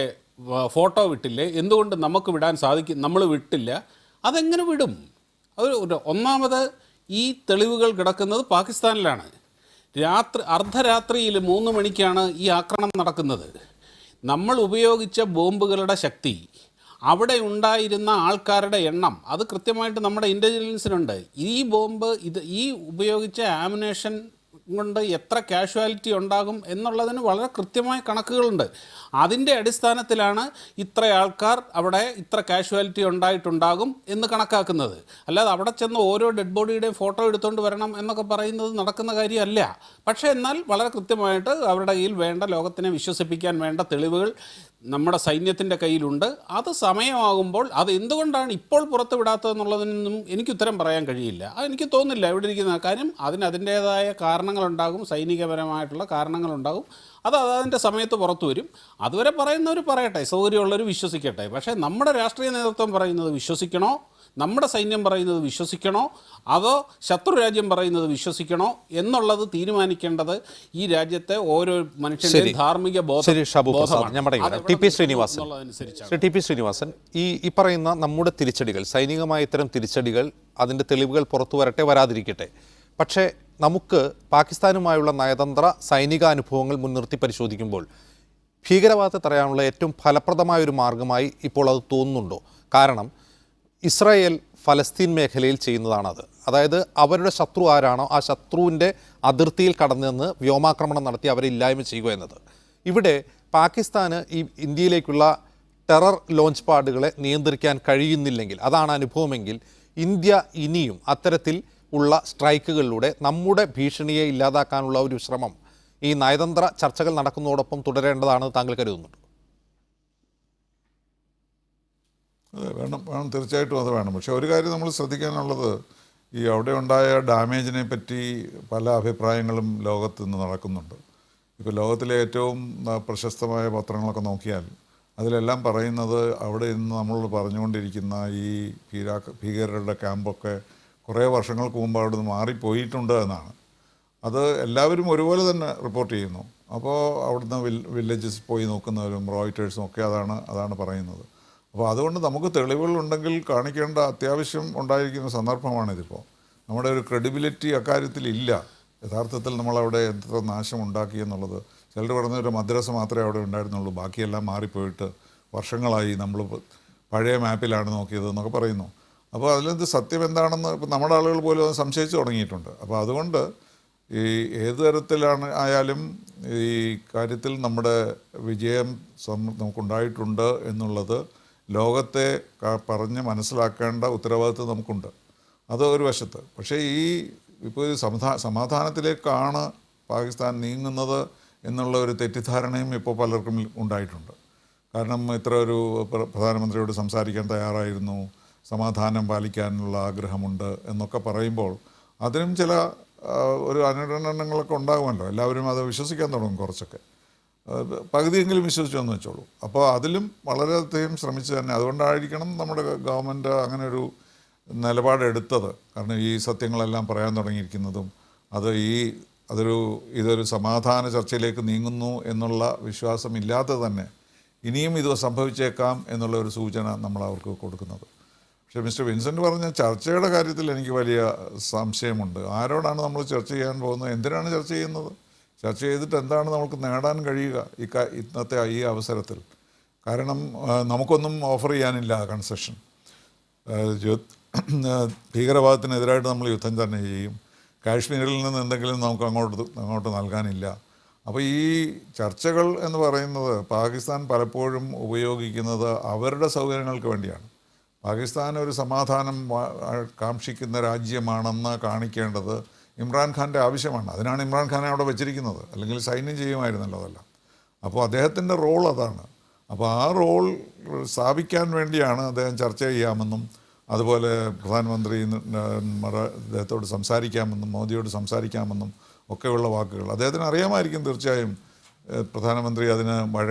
ഫോട്ടോ വിട്ടില്ലേ, എന്തുകൊണ്ട് നമുക്ക് വിടാൻ സാധിക്കും, നമ്മൾ വിട്ടില്ല? അതെങ്ങനെ വിടും? ഒന്നാമത് ഈ തെളിവുകൾ കിടക്കുന്നത് പാകിസ്ഥാനിലാണ്. അർദ്ധരാത്രിയിൽ 3 മണിക്കാണ് ഈ ആക്രമണം നടക്കുന്നത്. നമ്മൾ ഉപയോഗിച്ച ബോംബുകളുടെ ശക്തി, അവിടെ ഉണ്ടായിരുന്ന ആൾക്കാരുടെ എണ്ണം, അത് കൃത്യമായിട്ട് നമ്മുടെ ഇൻ്റലിജൻസിനുണ്ട്. ഈ ഉപയോഗിച്ച ആമുനേഷൻ കൊണ്ട് എത്ര കാഷ്വാലിറ്റി ഉണ്ടാകും എന്നുള്ളതിന് വളരെ കൃത്യമായ കണക്കുകളുണ്ട്. അതിൻ്റെ അടിസ്ഥാനത്തിലാണ് ഇത്ര ആൾക്കാർ അവിടെ ഇത്ര കാഷ്വാലിറ്റി ഉണ്ടായിട്ടുണ്ടാകും എന്ന് കണക്കാക്കുന്നത്. അല്ലാതെ അവിടെ ചെന്ന് ഓരോ ഡെഡ് ബോഡിയുടെയും ഫോട്ടോ എടുത്തുകൊണ്ട് വരണം എന്നൊക്കെ പറയുന്നത് നടക്കുന്ന കാര്യമല്ല. പക്ഷേ എന്നാൽ വളരെ കൃത്യമായിട്ട് അവരുടെ കയ്യിൽ വേണ്ട, ലോകത്തിനെ വിശ്വസിപ്പിക്കാൻ വേണ്ട തെളിവുകൾ നമ്മുടെ സൈന്യത്തിൻ്റെ കയ്യിലുണ്ട്. അത് സമയമാകുമ്പോൾ അത് എന്തുകൊണ്ടാണ് ഇപ്പോൾ പുറത്ത് വിടാത്തതെന്നുള്ളതിനൊന്നും എനിക്ക് ഉത്തരം പറയാൻ കഴിയില്ല. അതെനിക്ക് തോന്നുന്നില്ല ഇവിടെ ഇരിക്കുന്ന കാര്യം. അതിൻ്റേതായ കാരണങ്ങളുണ്ടാകും, സൈനികപരമായിട്ടുള്ള കാരണങ്ങളുണ്ടാകും. അത് അതിൻ്റെ സമയത്ത് പുറത്തു വരും. അതുവരെ പറയുന്നവർ പറയട്ടെ, സൗകര്യമുള്ളവർ വിശ്വസിക്കട്ടെ. പക്ഷേ നമ്മുടെ രാഷ്ട്രീയ നേതൃത്വം പറയുന്നത് വിശ്വസിക്കണോ, നമ്മുടെ സൈന്യം പറയുന്നത് വിശ്വസിക്കണോ, അതോ ശത്രു രാജ്യം പറയുന്നത് വിശ്വസിക്കണോ എന്നുള്ളത് തീരുമാനിക്കേണ്ടത് ഈ രാജ്യത്തെ ഓരോ മനുഷ്യൻ്റെയും ധാർമ്മിക ശ്രീനിവാസൻ, ഈ പറയുന്ന നമ്മുടെ തിരിച്ചടികൾ, സൈനികമായ ഇത്തരം തിരിച്ചടികൾ, അതിൻ്റെ തെളിവുകൾ പുറത്തു വരട്ടെ, വരാതിരിക്കട്ടെ. പക്ഷേ നമുക്ക് പാകിസ്ഥാനുമായുള്ള നയതന്ത്ര സൈനിക അനുഭവങ്ങൾ മുൻനിർത്തി പരിശോധിക്കുമ്പോൾ ഭീകരവാദത്തെ തടയാനുള്ള ഏറ്റവും ഫലപ്രദമായ ഒരു മാർഗമായി ഇപ്പോൾ അത് തോന്നുന്നുണ്ടോ? കാരണം ഇസ്രായേൽ ഫലസ്തീൻ മേഖലയിൽ ചെയ്യുന്നതാണത്. അതായത് അവരുടെ ശത്രു ആരാണോ ആ ശത്രുവിൻ്റെ അതിർത്തിയിൽ കടന്നു നിന്ന് വ്യോമാക്രമണം നടത്തി അവരെ ഇല്ലായ്മ ചെയ്യുക എന്നത്. ഇവിടെ പാകിസ്ഥാന് ഈ ഇന്ത്യയിലേക്കുള്ള ടെറർ ലോഞ്ച് പാഡുകളെ നിയന്ത്രിക്കാൻ കഴിയുന്നില്ലെങ്കിൽ, അതാണ് അനുഭവമെങ്കിൽ, ഇന്ത്യ ഇനിയും അത്തരത്തിൽ ഉള്ള സ്ട്രൈക്കുകളിലൂടെ നമ്മുടെ ഭീഷണിയെ ഇല്ലാതാക്കാനുള്ള ഒരു ശ്രമം ഈ നയതന്ത്ര ചർച്ചകൾ നടക്കുന്നതോടൊപ്പം തുടരേണ്ടതാണെന്ന് താങ്കൾ കരുതുന്നുണ്ട്? അതെ, വേണം, തീർച്ചയായിട്ടും അത് വേണം. പക്ഷേ ഒരു കാര്യം നമ്മൾ ശ്രദ്ധിക്കാനുള്ളത്, ഈ അവിടെ ഉണ്ടായ ഡാമേജിനെ പറ്റി പല അഭിപ്രായങ്ങളും ലോകത്ത് നിന്ന് നടക്കുന്നുണ്ട്. ഇപ്പോൾ ലോകത്തിലെ ഏറ്റവും പ്രശസ്തമായ പത്രങ്ങളൊക്കെ നോക്കിയാൽ അതിലെല്ലാം പറയുന്നത് അവിടെ ഇന്ന് നമ്മൾ പറഞ്ഞുകൊണ്ടിരിക്കുന്ന ഈ ഭീകരരുടെ ക്യാമ്പൊക്കെ കുറേ വർഷങ്ങൾക്ക് മുമ്പ് അവിടെ നിന്ന് മാറിപ്പോയിട്ടുണ്ട് എന്നാണ്. അത് എല്ലാവരും ഒരുപോലെ തന്നെ റിപ്പോർട്ട് ചെയ്യുന്നു. അപ്പോൾ അവിടുന്ന് വില്ലേജസ് പോയി നോക്കുന്നവരും റോയിറ്റേഴ്സും ഒക്കെ അതാണ് പറയുന്നത്. അപ്പോൾ അതുകൊണ്ട് നമുക്ക് തെളിവുകളുണ്ടെങ്കിൽ കാണിക്കേണ്ട അത്യാവശ്യം ഉണ്ടായിരിക്കുന്ന സന്ദർഭമാണിതിപ്പോൾ. നമ്മുടെ ഒരു ക്രെഡിബിലിറ്റി അക്കാര്യത്തിലില്ല. യഥാർത്ഥത്തിൽ നമ്മളവിടെ എത്ര നാശം ഉണ്ടാക്കി എന്നുള്ളത്. ചിലർ പറഞ്ഞ ഒരു മദ്രസ മാത്രമേ അവിടെ ഉണ്ടായിരുന്നുള്ളൂ, ബാക്കിയെല്ലാം മാറിപ്പോയിട്ട് വർഷങ്ങളായി, നമ്മൾ പഴയ മാപ്പിലാണ് നോക്കിയത് എന്നൊക്കെ പറയുന്നു. അപ്പോൾ അതിലെന്ത് സത്യം എന്താണെന്ന് ഇപ്പം നമ്മുടെ ആളുകൾ പോലും അത് സംശയിച്ച് തുടങ്ങിയിട്ടുണ്ട്. അപ്പോൾ അതുകൊണ്ട് ഈ ഏത് തരത്തിലാണ് ആയാലും ഈ കാര്യത്തിൽ നമ്മുടെ വിജയം നമുക്കുണ്ടായിട്ടുണ്ട് എന്നുള്ളത് ലോകത്തെ പറഞ്ഞ് മനസ്സിലാക്കേണ്ട ഉത്തരവാദിത്വം നമുക്കുണ്ട്. അത് ഒരു വശത്ത്. പക്ഷേ ഇപ്പോൾ ഒരു സമാധാനത്തിലേക്കാണ് പാകിസ്ഥാൻ നീങ്ങുന്നത് എന്നുള്ള ഒരു തെറ്റിദ്ധാരണയും ഇപ്പോൾ പലർക്കും ഉണ്ടായിട്ടുണ്ട്. കാരണം ഇത്ര ഒരു പ്രധാനമന്ത്രിയോട് സംസാരിക്കാൻ തയ്യാറായിരുന്നു, സമാധാനം പാലിക്കാനുള്ള ആഗ്രഹമുണ്ട് എന്നൊക്കെ പറയുമ്പോൾ അതിനും ചില ഒരു അനുരണനങ്ങളൊക്കെ ഉണ്ടാകുമല്ലോ. എല്ലാവരും അത് വിശ്വസിക്കാൻ തുടങ്ങും. കുറച്ചൊക്കെ പകുതിയെങ്കിലും വിശ്വസിച്ചു എന്ന് വെച്ചോളൂ. അപ്പോൾ അതിലും വളരെയധികം ശ്രമിച്ചു തന്നെ. അതുകൊണ്ടായിരിക്കണം നമ്മുടെ ഗവൺമെൻറ് അങ്ങനെ ഒരു നിലപാടെടുത്തത്. കാരണം ഈ സത്യങ്ങളെല്ലാം പറയാൻ തുടങ്ങിയിരിക്കുന്നതും ഇതൊരു സമാധാന ചർച്ചയിലേക്ക് നീങ്ങുന്നു എന്നുള്ള വിശ്വാസമില്ലാതെ തന്നെ ഇനിയും ഇത് സംഭവിച്ചേക്കാം എന്നുള്ള ഒരു സൂചന നമ്മൾ അവർക്ക് കൊടുക്കുന്നത്. പക്ഷേ മിസ്റ്റർ വിൻസെൻ്റ് പറഞ്ഞ ചർച്ചയുടെ കാര്യത്തിൽ എനിക്ക് വലിയ സംശയമുണ്ട്. ആരോടാണ് നമ്മൾ ചർച്ച ചെയ്യാൻ പോകുന്നത്? എന്തിനാണ് ചർച്ച ചെയ്യുന്നത്? ചർച്ച ചെയ്തിട്ട് എന്താണ് നമുക്ക് നേടാൻ കഴിയുക ഇന്നത്തെ ഈ അവസരത്തിൽ? കാരണം നമുക്കൊന്നും ഓഫർ ചെയ്യാനില്ല കൺസെഷൻ. ഭീകരവാദത്തിനെതിരായിട്ട് നമ്മൾ യുദ്ധം തന്നെ ചെയ്യും. കാശ്മീരിൽ നിന്ന് എന്തെങ്കിലും നമുക്ക് അങ്ങോട്ട് നൽകാനില്ല. അപ്പോൾ ഈ ചർച്ചകൾ എന്ന് പറയുന്നത് പാകിസ്ഥാൻ പലപ്പോഴും ഉപയോഗിക്കുന്നത് അവരുടെ സൗകര്യങ്ങൾക്ക് വേണ്ടിയാണ്. പാകിസ്ഥാൻ ഒരു സമാധാനം കാക്ഷിക്കുന്ന രാജ്യമാണെന്ന് കാണിക്കേണ്ടത് ഇമ്രാൻഖാൻ്റെ ആവശ്യമാണ്. അതിനാണ് ഇമ്രാൻഖാനെ അവിടെ വെച്ചിരിക്കുന്നത്. അല്ലെങ്കിൽ സൈന്യം ചെയ്യുമായിരുന്നല്ലോ അതെല്ലാം. അപ്പോൾ അദ്ദേഹത്തിൻ്റെ റോൾ അതാണ്. അപ്പോൾ ആ റോൾ സ്ഥാപിക്കാൻ വേണ്ടിയാണ് അദ്ദേഹം ചർച്ച ചെയ്യാമെന്നും അതുപോലെ പ്രധാനമന്ത്രി അദ്ദേഹത്തോട് സംസാരിക്കാമെന്നും മോദിയോട് സംസാരിക്കാമെന്നും ഒക്കെയുള്ള വാക്കുകൾ അദ്ദേഹത്തിന് അറിയാമായിരിക്കും. തീർച്ചയായും പ്രധാനമന്ത്രി അതിന്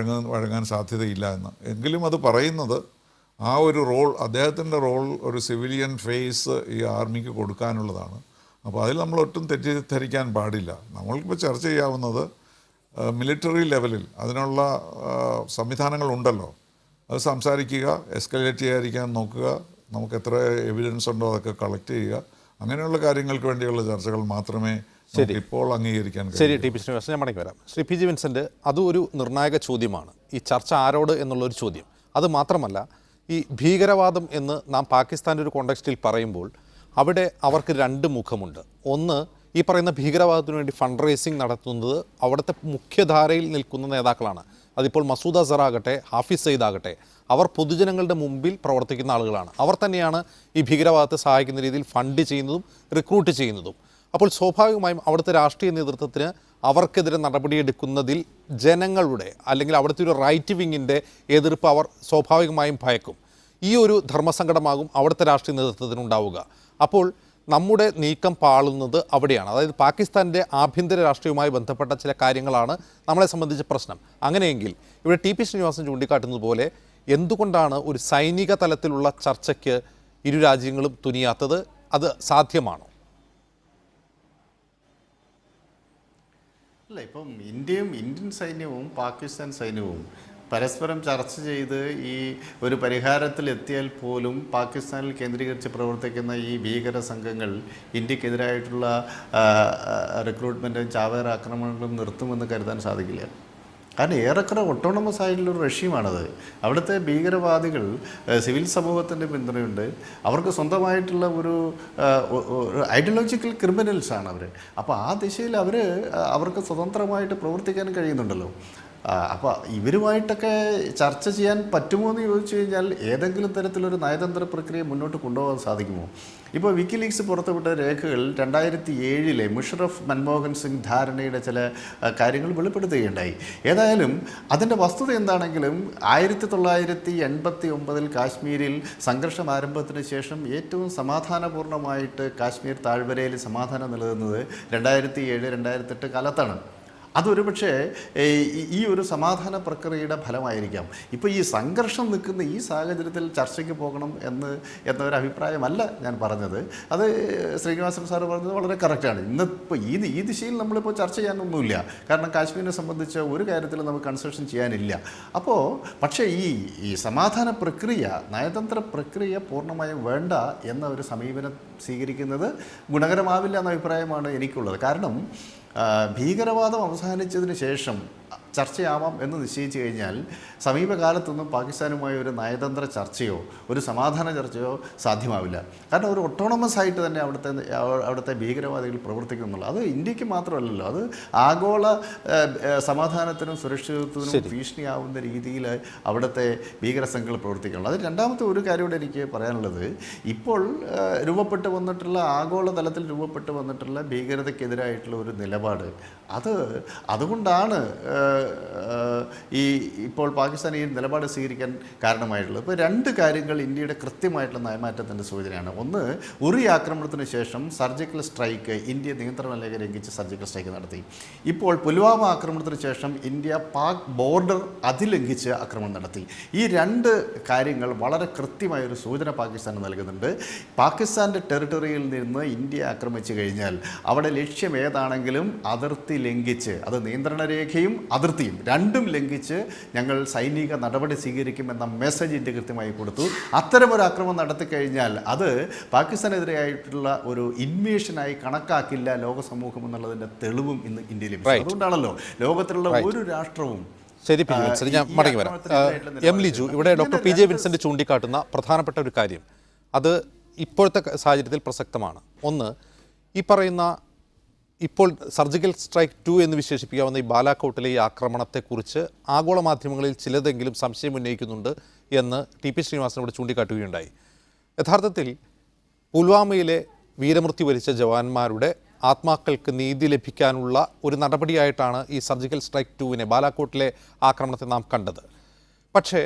വഴങ്ങാൻ സാധ്യതയില്ല എന്ന്. എങ്കിലും അത് പറയുന്നത് ആ ഒരു റോൾ, അദ്ദേഹത്തിൻ്റെ റോൾ ഒരു സിവിലിയൻ ഫേസ് ഈ ആർമിക്ക് കൊടുക്കാനുള്ളതാണ്. അപ്പോൾ അതിൽ നമ്മൾ ഒട്ടും തെറ്റിദ്ധരിക്കാൻ പാടില്ല. നമ്മൾക്കിപ്പോൾ ചർച്ച ചെയ്യാവുന്നത് മിലിറ്ററി ലെവലിൽ അതിനുള്ള സംവിധാനങ്ങളുണ്ടല്ലോ. അത് സംസാരിക്കുക, എസ്കലേറ്റ് ചെയ്യാതിരിക്കാൻ നോക്കുക, നമുക്ക് എത്ര എവിഡൻസ് ഉണ്ടോ അതൊക്കെ കളക്ട് ചെയ്യുക. അങ്ങനെയുള്ള കാര്യങ്ങൾക്ക് വേണ്ടിയുള്ള ചർച്ചകൾ മാത്രമേ ഇപ്പോൾ അംഗീകരിക്കാൻ കഴിയൂ. ശരി, ടി പി ശ്രീനിവാസൻ, ഞാൻ മടങ്ങി വരാം. ശ്രീ പി ജി വിൻസെൻ്റ്, അതും ഒരു നിർണായക ചോദ്യമാണ്, ഈ ചർച്ച ആരോട് എന്നുള്ളൊരു ചോദ്യം. അത് മാത്രമല്ല, ഈ ഭീകരവാദം എന്ന് നാം പാകിസ്ഥാൻ്റെ ഒരു കോണ്ടെക്സ്റ്റിൽ പറയുമ്പോൾ അവിടെ അവർക്ക് രണ്ട് മുഖമുണ്ട്. ഒന്ന്, ഈ പറയുന്ന ഭീകരവാദത്തിന് വേണ്ടി ഫണ്ട് റേസിംഗ് നടത്തുന്നത് അവിടുത്തെ മുഖ്യധാരയിൽ നിൽക്കുന്ന നേതാക്കളാണ്. അതിപ്പോൾ മസൂദ് അസർ ആകട്ടെ, ഹാഫിസ് സയ്യിദ് ആകട്ടെ, അവർ പൊതുജനങ്ങളുടെ മുമ്പിൽ പ്രവർത്തിക്കുന്ന ആളുകളാണ്. അവർ തന്നെയാണ് ഈ ഭീകരവാദത്തെ സഹായിക്കുന്ന രീതിയിൽ ഫണ്ട് ചെയ്യുന്നതും റിക്രൂട്ട് ചെയ്യുന്നതും. അപ്പോൾ സ്വാഭാവികമായും അവിടുത്തെ രാഷ്ട്രീയ നേതൃത്വത്തിന് അവർക്കെതിരെ നടപടിയെടുക്കുന്നതിൽ ജനങ്ങളുടെ അല്ലെങ്കിൽ അവിടുത്തെ ഒരു റൈറ്റ് വിങ്ങിൻ്റെ എതിർപ്പ് അവർ സ്വാഭാവികമായും ഭയക്കും. ഈ ഒരു ധർമ്മസങ്കടമാകും അവിടുത്തെ രാഷ്ട്രീയ നേതൃത്വത്തിനുണ്ടാവുക. അപ്പോൾ നമ്മുടെ നീക്കം പാളുന്നത് അവിടെയാണ്. അതായത് പാകിസ്ഥാൻ്റെ ആഭ്യന്തര രാഷ്ട്രീയവുമായി ബന്ധപ്പെട്ട ചില കാര്യങ്ങളാണ് നമ്മളെ സംബന്ധിച്ച പ്രശ്നം. അങ്ങനെയെങ്കിൽ ഇവിടെ ടി പി ശ്രീനിവാസൻ ചൂണ്ടിക്കാട്ടുന്നത് പോലെ എന്തുകൊണ്ടാണ് ഒരു സൈനിക തലത്തിലുള്ള ചർച്ചയ്ക്ക് ഇരു രാജ്യങ്ങളും തുനിയാത്തത്? അത് സാധ്യമാണോ? അല്ല, ഇപ്പം ഇന്ത്യൻ സൈന്യവും പാകിസ്ഥാൻ സൈന്യവും പരസ്പരം ചർച്ച ചെയ്ത് ഈ ഒരു പരിഹാരത്തിലെത്തിയാൽ പോലും പാകിസ്ഥാനിൽ കേന്ദ്രീകരിച്ച് പ്രവർത്തിക്കുന്ന ഈ ഭീകര സംഘങ്ങൾ ഇന്ത്യക്കെതിരായിട്ടുള്ള റിക്രൂട്ട്മെൻറ്റും ചാവേർ ആക്രമണങ്ങളും നിർത്തുമെന്ന് കരുതാൻ സാധിക്കില്ല. കാരണം ഏറെക്കുറെ ഒട്ടോണമസ് ആയിട്ടുള്ളൊരു റഷ്യമാണത്. അവിടുത്തെ ഭീകരവാദികൾ സിവിൽ സമൂഹത്തിൻ്റെ പിന്തുണയുണ്ട്. അവർക്ക് സ്വന്തമായിട്ടുള്ള ഒരു ഐഡിയോളജിക്കൽ ക്രിമിനൽസാണ് അവർ. അപ്പോൾ ആ ദിശയിൽ അവർക്ക് സ്വതന്ത്രമായിട്ട് പ്രവർത്തിക്കാൻ കഴിയുന്നുണ്ടല്ലോ. അപ്പോൾ ഇവരുമായിട്ടൊക്കെ ചർച്ച ചെയ്യാൻ പറ്റുമോ എന്ന് ചോദിച്ചു കഴിഞ്ഞാൽ ഏതെങ്കിലും തരത്തിലൊരു നയതന്ത്ര പ്രക്രിയ മുന്നോട്ട് കൊണ്ടുപോകാൻ സാധിക്കുമോ? ഇപ്പോൾ വിക്കിലീക്സ് പുറത്തുവിട്ട രേഖകൾ 2007 മുഷറഫ് മൻമോഹൻ സിംഗ് ധാരണയുടെ ചില കാര്യങ്ങൾ വെളിപ്പെടുത്തുകയുണ്ടായി. ഏതായാലും അതിൻ്റെ വസ്തുത എന്താണെങ്കിലും 1989 കാശ്മീരിൽ സംഘർഷം ആരംഭത്തിന് ശേഷം ഏറ്റവും സമാധാനപൂർണ്ണമായിട്ട് കാശ്മീർ താഴ്വരയിൽ സമാധാനം നിലനിന്നത് 2007-2008 കാലത്താണ്. അതൊരു പക്ഷേ ഈ ഒരു സമാധാന പ്രക്രിയയുടെ ഫലമായിരിക്കാം. ഇപ്പോൾ ഈ സംഘർഷം നിൽക്കുന്ന ഈ സാഹചര്യത്തിൽ ചർച്ചയ്ക്ക് പോകണം എന്നൊരു അഭിപ്രായമല്ല ഞാൻ പറഞ്ഞത്. അത് ശ്രീനിവാസൻ സാറ് പറഞ്ഞത് വളരെ കറക്റ്റാണ്. ഇന്നിപ്പോൾ ഈ ദിശയിൽ നമ്മളിപ്പോൾ ചർച്ച ചെയ്യാനൊന്നുമില്ല. കാരണം കാശ്മീരിനെ സംബന്ധിച്ച് ഒരു കാര്യത്തിലും നമുക്ക് കൺസെഷൻ ചെയ്യാനില്ല. അപ്പോൾ പക്ഷേ ഈ സമാധാന പ്രക്രിയ, നയതന്ത്ര പ്രക്രിയ പൂർണ്ണമായും വേണ്ട എന്ന ഒരു സമീപനം സ്വീകരിക്കുന്നത് ഗുണകരമാവില്ല എന്ന അഭിപ്രായമാണ് എനിക്കുള്ളത്. കാരണം ഭീകരവാദം അവസാനിച്ചതിന് ശേഷം ചർച്ചയാവാം എന്ന് നിശ്ചയിച്ചു കഴിഞ്ഞാൽ സമീപകാലത്തൊന്നും പാകിസ്ഥാനുമായി ഒരു നയതന്ത്ര ചർച്ചയോ ഒരു സമാധാന ചർച്ചയോ സാധ്യമാവില്ല. കാരണം ഒരു ഒട്ടോണമസ് ആയിട്ട് തന്നെ അവിടുത്തെ ഭീകരവാദികൾ പ്രവർത്തിക്കുന്നുള്ളൂ. അത് ഇന്ത്യക്ക് മാത്രമല്ലല്ലോ, അത് ആഗോള സമാധാനത്തിനും സുരക്ഷിതത്വത്തിനും ഭീഷണിയാവുന്ന രീതിയിൽ അവിടുത്തെ ഭീകരസംഘങ്ങൾ പ്രവർത്തിക്കുന്നുള്ളൂ. അത് രണ്ടാമത്തെ ഒരു കാര്യം കൂടെ എനിക്ക് പറയാനുള്ളത്, ഇപ്പോൾ രൂപപ്പെട്ട് വന്നിട്ടുള്ള ആഗോള തലത്തിൽ രൂപപ്പെട്ട് വന്നിട്ടുള്ള ഭീകരതയ്ക്കെതിരായിട്ടുള്ള ഒരു നിലപാട്, അതുകൊണ്ടാണ് ഇപ്പോൾ പാകിസ്ഥാൻ ഈ നിലപാട് സ്വീകരിക്കാൻ കാരണമായിട്ടുള്ളത്. ഇപ്പോൾ രണ്ട് കാര്യങ്ങൾ ഇന്ത്യയുടെ കൃത്യമായിട്ടുള്ള നയമാറ്റത്തിൻ്റെ സൂചനയാണ്. ഒന്ന്, ഉറി ആക്രമണത്തിന് ശേഷം സർജിക്കൽ സ്ട്രൈക്ക്, ഇന്ത്യ നിയന്ത്രണ രേഖ ലംഘിച്ച് സർജിക്കൽ സ്ട്രൈക്ക് നടത്തി. ഇപ്പോൾ പുൽവാമ ആക്രമണത്തിന് ശേഷം ഇന്ത്യ പാക് ബോർഡർ അതിലംഘിച്ച് ആക്രമണം നടത്തി. ഈ രണ്ട് കാര്യങ്ങൾ വളരെ കൃത്യമായൊരു സൂചന പാകിസ്ഥാന് നൽകുന്നുണ്ട്. പാകിസ്ഥാൻ്റെ ടെറിട്ടറിയിൽ നിന്ന് ഇന്ത്യ ആക്രമിച്ചു കഴിഞ്ഞാൽ അവിടെ ലക്ഷ്യം ഏതാണെങ്കിലും അതിർത്തി ലംഘിച്ച്, അത് നിയന്ത്രണ രേഖയും അതിർത്തിയും രണ്ടും ലംഘിച്ച് ഞങ്ങൾ സൈനിക നടപടി സ്വീകരിക്കുമെന്ന മെസ്സേജ് ഇന്ത്യ കൃത്യമായി കൊടുത്തു. അത്തരമൊരു ആക്രമണം നടത്തിക്കഴിഞ്ഞാൽ അത് പാകിസ്ഥാനെതിരെയായിട്ടുള്ള ഒരു ഇൻവേഷനായി കണക്കാക്കില്ല ലോക സമൂഹം എന്നുള്ളതിൻ്റെ തെളിവും ഇന്ന് ഇന്ത്യയിൽ ലഭിച്ചു. അതുകൊണ്ടാണല്ലോ ലോകത്തിലുള്ള ഒരു രാഷ്ട്രവും. ശരി പി ജെ വിൻസെന്റ്, ഞാൻ മടങ്ങി വരാം. എം ലിജു, ഇവിടെ ഡോക്ടർ പി ജെ വിൻസെന്റ് ചൂണ്ടിക്കാട്ടുന്ന പ്രധാനപ്പെട്ട ഒരു കാര്യം, അത് ഇപ്പോഴത്തെ സാഹചര്യത്തിൽ പ്രസക്തമാണ്. ഒന്ന്, ഈ പറയുന്ന ഇപ്പോൾ സർജിക്കൽ സ്ട്രൈക്ക് 2 എന്ന് വിശേഷിപ്പിക്കാവുന്ന ഈ ബാലാക്കോട്ടിലെ ഈ ആക്രമണത്തെക്കുറിച്ച് ആഗോള മാധ്യമങ്ങളിൽ ചിലതെങ്കിലും സംശയം ഉന്നയിക്കുന്നുണ്ട് എന്ന് ടി.പി. ശ്രീനിവാസനോട് ചൂണ്ടിക്കാട്ടുകയുണ്ടായി. യഥാർത്ഥത്തിൽ പുൽവാമയിലെ വീരമൃത്യു വരിച്ച ജവാന്മാരുടെ ആത്മാക്കൾക്ക് നീതി ലഭിക്കാനുള്ള ഒരു നടപടിയായിട്ടാണ് ഈ സർജിക്കൽ സ്ട്രൈക്ക് 2-നെ, ബാലാക്കോട്ടിലെ ആക്രമണത്തെ നാം കണ്ടത്. പക്ഷേ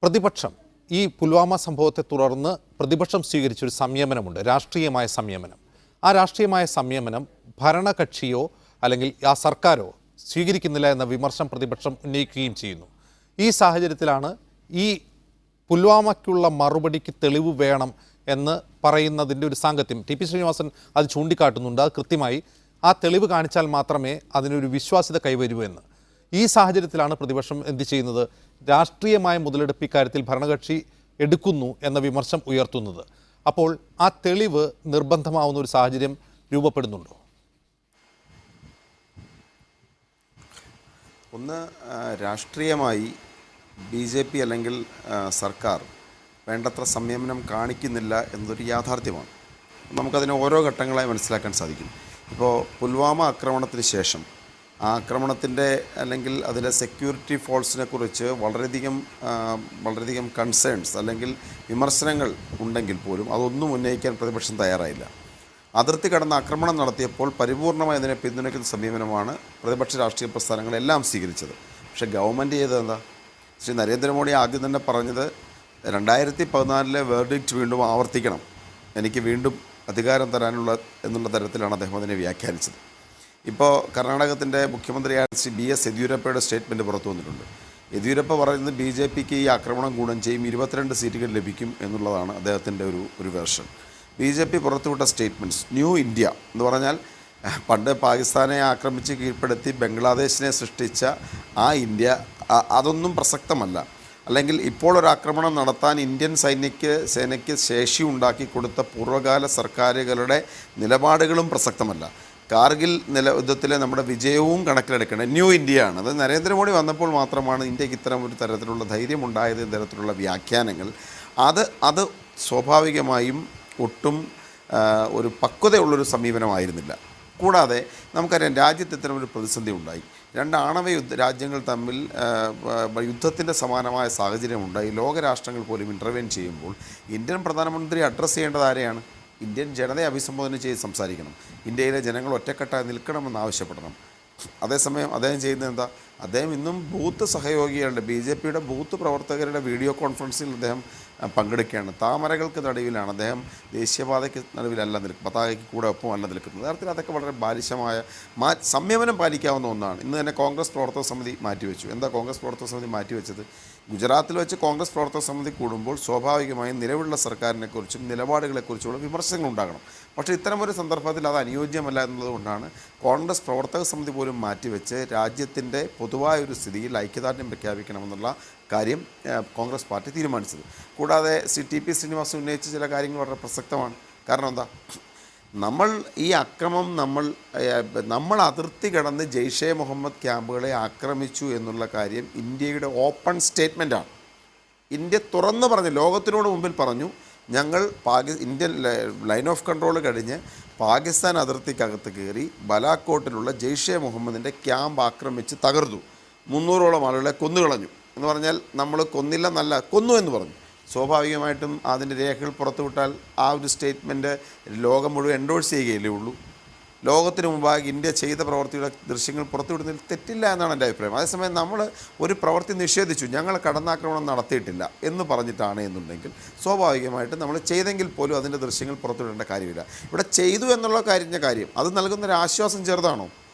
പ്രതിപക്ഷം ഈ പുൽവാമ സംഭവത്തെ തുടർന്ന് പ്രതിപക്ഷം സ്വീകരിച്ചൊരു സംയമനമുണ്ട്, രാഷ്ട്രീയമായ സംയമനം. ആ രാഷ്ട്രീയമായ സംയമനം ഭരണകക്ഷിയോ അല്ലെങ്കിൽ ആ സർക്കാരോ സ്വീകരിക്കുന്നില്ല എന്ന വിമർശനം പ്രതിപക്ഷം ഉന്നയിക്കുകയും ചെയ്യുന്നു. ഈ സാഹചര്യത്തിലാണ് ഈ പുൽവാമയ്ക്കുള്ള മറുപടിക്ക് തെളിവ് വേണം എന്ന് പറയുന്നതിൻ്റെ ഒരു സാങ്കത്യം. ടി.പി. ശ്രീനിവാസൻ അത് ചൂണ്ടിക്കാട്ടുന്നുണ്ട്. അത് കൃത്യമായി ആ തെളിവ് കാണിച്ചാൽ മാത്രമേ അതിനൊരു വിശ്വാസ്യത കൈവരൂ എന്ന്. ഈ സാഹചര്യത്തിലാണ് പ്രതിപക്ഷം എന്ത് ചെയ്യുന്നത്? രാഷ്ട്രീയമായ മുതലെടുപ്പ് ഇക്കാര്യത്തിൽ ഭരണകക്ഷി എടുക്കുന്നു എന്ന വിമർശനം ഉയർത്തുന്നത്. അപ്പോൾ ആ തെളിവ് നിർബന്ധമാവുന്ന ഒരു സാഹചര്യം രൂപപ്പെടുന്നുണ്ടോ? ഒന്ന്, രാഷ്ട്രീയമായി BJP അല്ലെങ്കിൽ സർക്കാർ വേണ്ടത്ര സംയമനം കാണിക്കുന്നില്ല എന്നതൊരു യാഥാർത്ഥ്യമാണ്. നമുക്കതിനെ ഓരോ ഘട്ടങ്ങളായി മനസ്സിലാക്കാൻ സാധിക്കും. ഇപ്പോൾ പുൽവാമ ആക്രമണത്തിന് ശേഷം ആ ആക്രമണത്തിൻ്റെ അല്ലെങ്കിൽ അതിലെ സെക്യൂരിറ്റി ഫോൾസിനെ കുറിച്ച് വളരെയധികം കൺസേൺസ് അല്ലെങ്കിൽ വിമർശനങ്ങൾ ഉണ്ടെങ്കിൽ പോലും അതൊന്നും ഉന്നയിക്കാൻ പ്രതിപക്ഷം തയ്യാറായില്ല. അതിർത്തി കടന്ന് ആക്രമണം നടത്തിയപ്പോൾ പരിപൂർണമായി അതിനെ പിന്തുണയ്ക്കുന്ന സമീപനമാണ് പ്രതിപക്ഷ രാഷ്ട്രീയ പ്രസ്ഥാനങ്ങളെല്ലാം സ്വീകരിച്ചത്. പക്ഷേ ഗവൺമെൻറ് ചെയ്തതെന്താ? ശ്രീ നരേന്ദ്രമോദി ആദ്യം തന്നെ പറഞ്ഞത് 2014 വേർഡിക്റ്റ് വീണ്ടും ആവർത്തിക്കണം, എനിക്ക് വീണ്ടും അധികാരം തരാനുള്ള എന്നുള്ള തരത്തിലാണ് അദ്ദേഹം അതിനെ വ്യാഖ്യാനിച്ചത്. ഇപ്പോൾ കർണാടകത്തിൻ്റെ മുഖ്യമന്ത്രിയായ ശ്രീ BS യെദ്യൂരപ്പയുടെ സ്റ്റേറ്റ്മെൻറ്റ് പുറത്തു വന്നിട്ടുണ്ട്. യെദ്യൂരപ്പ പറയുന്നത് BJPക്ക് ഈ ആക്രമണം ഗുണം ചെയ്യും, 22 സീറ്റുകൾ ലഭിക്കും എന്നുള്ളതാണ് അദ്ദേഹത്തിൻ്റെ ഒരു വേർഷൻ. BJP പുറത്തുവിട്ട സ്റ്റേറ്റ്മെൻറ്റ്സ്, ന്യൂ ഇന്ത്യ എന്ന് പറഞ്ഞാൽ പണ്ട് പാകിസ്ഥാനെ ആക്രമിച്ച് കീഴ്പ്പെടുത്തി ബംഗ്ലാദേശിനെ സൃഷ്ടിച്ച ആ ഇന്ത്യ, അതൊന്നും പ്രസക്തമല്ല. അല്ലെങ്കിൽ ഇപ്പോൾ ഒരു ആക്രമണം നടത്താൻ ഇന്ത്യൻ സേനയ്ക്ക് ശേഷി ഉണ്ടാക്കി കൊടുത്ത പൂർവ്വകാല സർക്കാരുകളുടെ നിലപാടുകളും പ്രസക്തമല്ല. കാർഗിൽ യുദ്ധത്തിലെ നമ്മുടെ വിജയവും കണക്കിലെടുക്കണം. ന്യൂ ഇന്ത്യയാണ്. അത് നരേന്ദ്രമോദി വന്നപ്പോൾ മാത്രമാണ് ഇന്ത്യക്ക് ഇത്തരം ഒരു തരത്തിലുള്ള ധൈര്യമുണ്ടായത്, തരത്തിലുള്ള വ്യാഖ്യാനങ്ങൾ. അത് സ്വാഭാവികമായും ഒട്ടും ഒരു പക്വതയുള്ളൊരു സമീപനമായിരുന്നില്ല. കൂടാതെ നമുക്കറിയാം, രാജ്യത്ത് ഇത്തരം ഒരു പ്രതിസന്ധി ഉണ്ടായി. 2 ആണവ രാജ്യങ്ങൾ തമ്മിൽ യുദ്ധത്തിൻ്റെ സമാനമായ സാഹചര്യമുണ്ടായി. ലോകരാഷ്ട്രങ്ങൾ പോലും ഇൻ്റർവെൻ ചെയ്യുമ്പോൾ ഇന്ത്യൻ പ്രധാനമന്ത്രി അഡ്രസ്സ് ചെയ്യേണ്ടത് ആരെയാണ്? ഇന്ത്യൻ ജനതയെ അഭിസംബോധന ചെയ്ത് സംസാരിക്കണം. ഇന്ത്യയിലെ ജനങ്ങൾ ഒറ്റക്കെട്ടായി നിൽക്കണമെന്ന് ആവശ്യപ്പെടണം. അതേസമയം അദ്ദേഹം ചെയ്യുന്നത് എന്താ? അദ്ദേഹം ഇന്നും ബൂത്ത് സഹയോഗികളുടെ BJPയുടെ ബൂത്ത് പ്രവർത്തകരുടെ വീഡിയോ കോൺഫറൻസിൽ അദ്ദേഹം പങ്കെടുക്കുകയാണ്. താമരകൾക്ക് നടുവിലാണ് അദ്ദേഹം, ദേശീയപാതയ്ക്ക് നടുവിലല്ല പതാകയ്ക്ക് കൂടെ ഒപ്പമല്ല നിൽക്കുന്നത്. തരത്തിൽ അതൊക്കെ വളരെ ബാലിശമായ സംയമനം പാലിക്കാവുന്ന ഒന്നാണ്. ഇന്ന് തന്നെ കോൺഗ്രസ് പ്രവർത്തക സമിതി മാറ്റിവെച്ചു. എന്താ കോൺഗ്രസ് പ്രവർത്തക സമിതി മാറ്റിവെച്ചത്? ഗുജറാത്തിൽ വെച്ച് കോൺഗ്രസ് പ്രവർത്തക സമിതി കൂടുമ്പോൾ സ്വാഭാവികമായും നിലവിലുള്ള സർക്കാരിനെക്കുറിച്ചും നിലപാടുകളെക്കുറിച്ചുള്ള വിമർശനങ്ങൾ ഉണ്ടാകണം. പക്ഷേ ഇത്തരമൊരു സന്ദർഭത്തിൽ അത് അനുയോജ്യമല്ല എന്നതുകൊണ്ടാണ് കോൺഗ്രസ് പ്രവർത്തക സമിതി പോലും മാറ്റിവെച്ച് രാജ്യത്തിൻ്റെ പൊതുവായൊരു സ്ഥിതിയിൽ ഐക്യദാർഢ്യം പ്രഖ്യാപിക്കണമെന്നുള്ള കാര്യം കോൺഗ്രസ് പാർട്ടി തീരുമാനിച്ചത്. കൂടാതെ TP ശ്രീനിവാസൻ ഉന്നയിച്ച ചില കാര്യങ്ങൾ വളരെ പ്രസക്തമാണ്. കാരണം എന്താ, നമ്മൾ ഈ അക്രമം നമ്മൾ അതിർത്തി കടന്ന് ജെയ്ഷെ മുഹമ്മദ് ക്യാമ്പുകളെ ആക്രമിച്ചു എന്നുള്ള കാര്യം ഇന്ത്യയുടെ ഓപ്പൺ സ്റ്റേറ്റ്മെൻറ്റാണ്. ഇന്ത്യ തുറന്നു പറഞ്ഞു, ലോകത്തിനോട് മുമ്പിൽ പറഞ്ഞു, ഞങ്ങൾ ഇന്ത്യൻ ലൈൻ ഓഫ് കൺട്രോൾ കഴിഞ്ഞ് പാകിസ്ഥാൻ അതിർത്തിക്കകത്ത് കയറി ബലാക്കോട്ടിലുള്ള ജെയ്ഷെ മുഹമ്മദിൻ്റെ ക്യാമ്പ് ആക്രമിച്ച് തകർത്തു, 300ഓളം ആളുകളെ കൊന്നുകളഞ്ഞു എന്ന് പറഞ്ഞാൽ നമ്മൾ കൊന്നില്ലെന്നല്ല, കൊന്നു എന്ന് പറഞ്ഞു. സ്വാഭാവികമായിട്ടും അതിൻ്റെ രേഖകൾ പുറത്തുവിട്ടാൽ ആ ഒരു സ്റ്റേറ്റ്മെൻറ്റ് ലോകം മുഴുവൻ എൻഡോഴ്സ് ചെയ്യുകയല്ലേ ഉള്ളൂ. ലോകത്തിന് മുമ്പാകെ ഇന്ത്യ ചെയ്ത പ്രവൃത്തിയുടെ ദൃശ്യങ്ങൾ പുറത്തുവിടുന്നതിൽ തെറ്റില്ല എന്നാണ് എൻ്റെ അഭിപ്രായം. അതേസമയം നമ്മൾ ഒരു പ്രവൃത്തി നിഷേധിച്ചു, ഞങ്ങൾ കടന്നാക്രമണം നടത്തിയിട്ടില്ല എന്ന് പറഞ്ഞിട്ടാണ് എന്നുണ്ടെങ്കിൽ സ്വാഭാവികമായിട്ടും നമ്മൾ ചെയ്തെങ്കിൽ പോലും അതിൻ്റെ ദൃശ്യങ്ങൾ പുറത്തുവിടേണ്ട കാര്യമില്ല. ഇവിടെ ചെയ്തു എന്നുള്ള കാര്യം അത് നൽകുന്നൊരു ആശ്വാസം ചെറുതാണോ?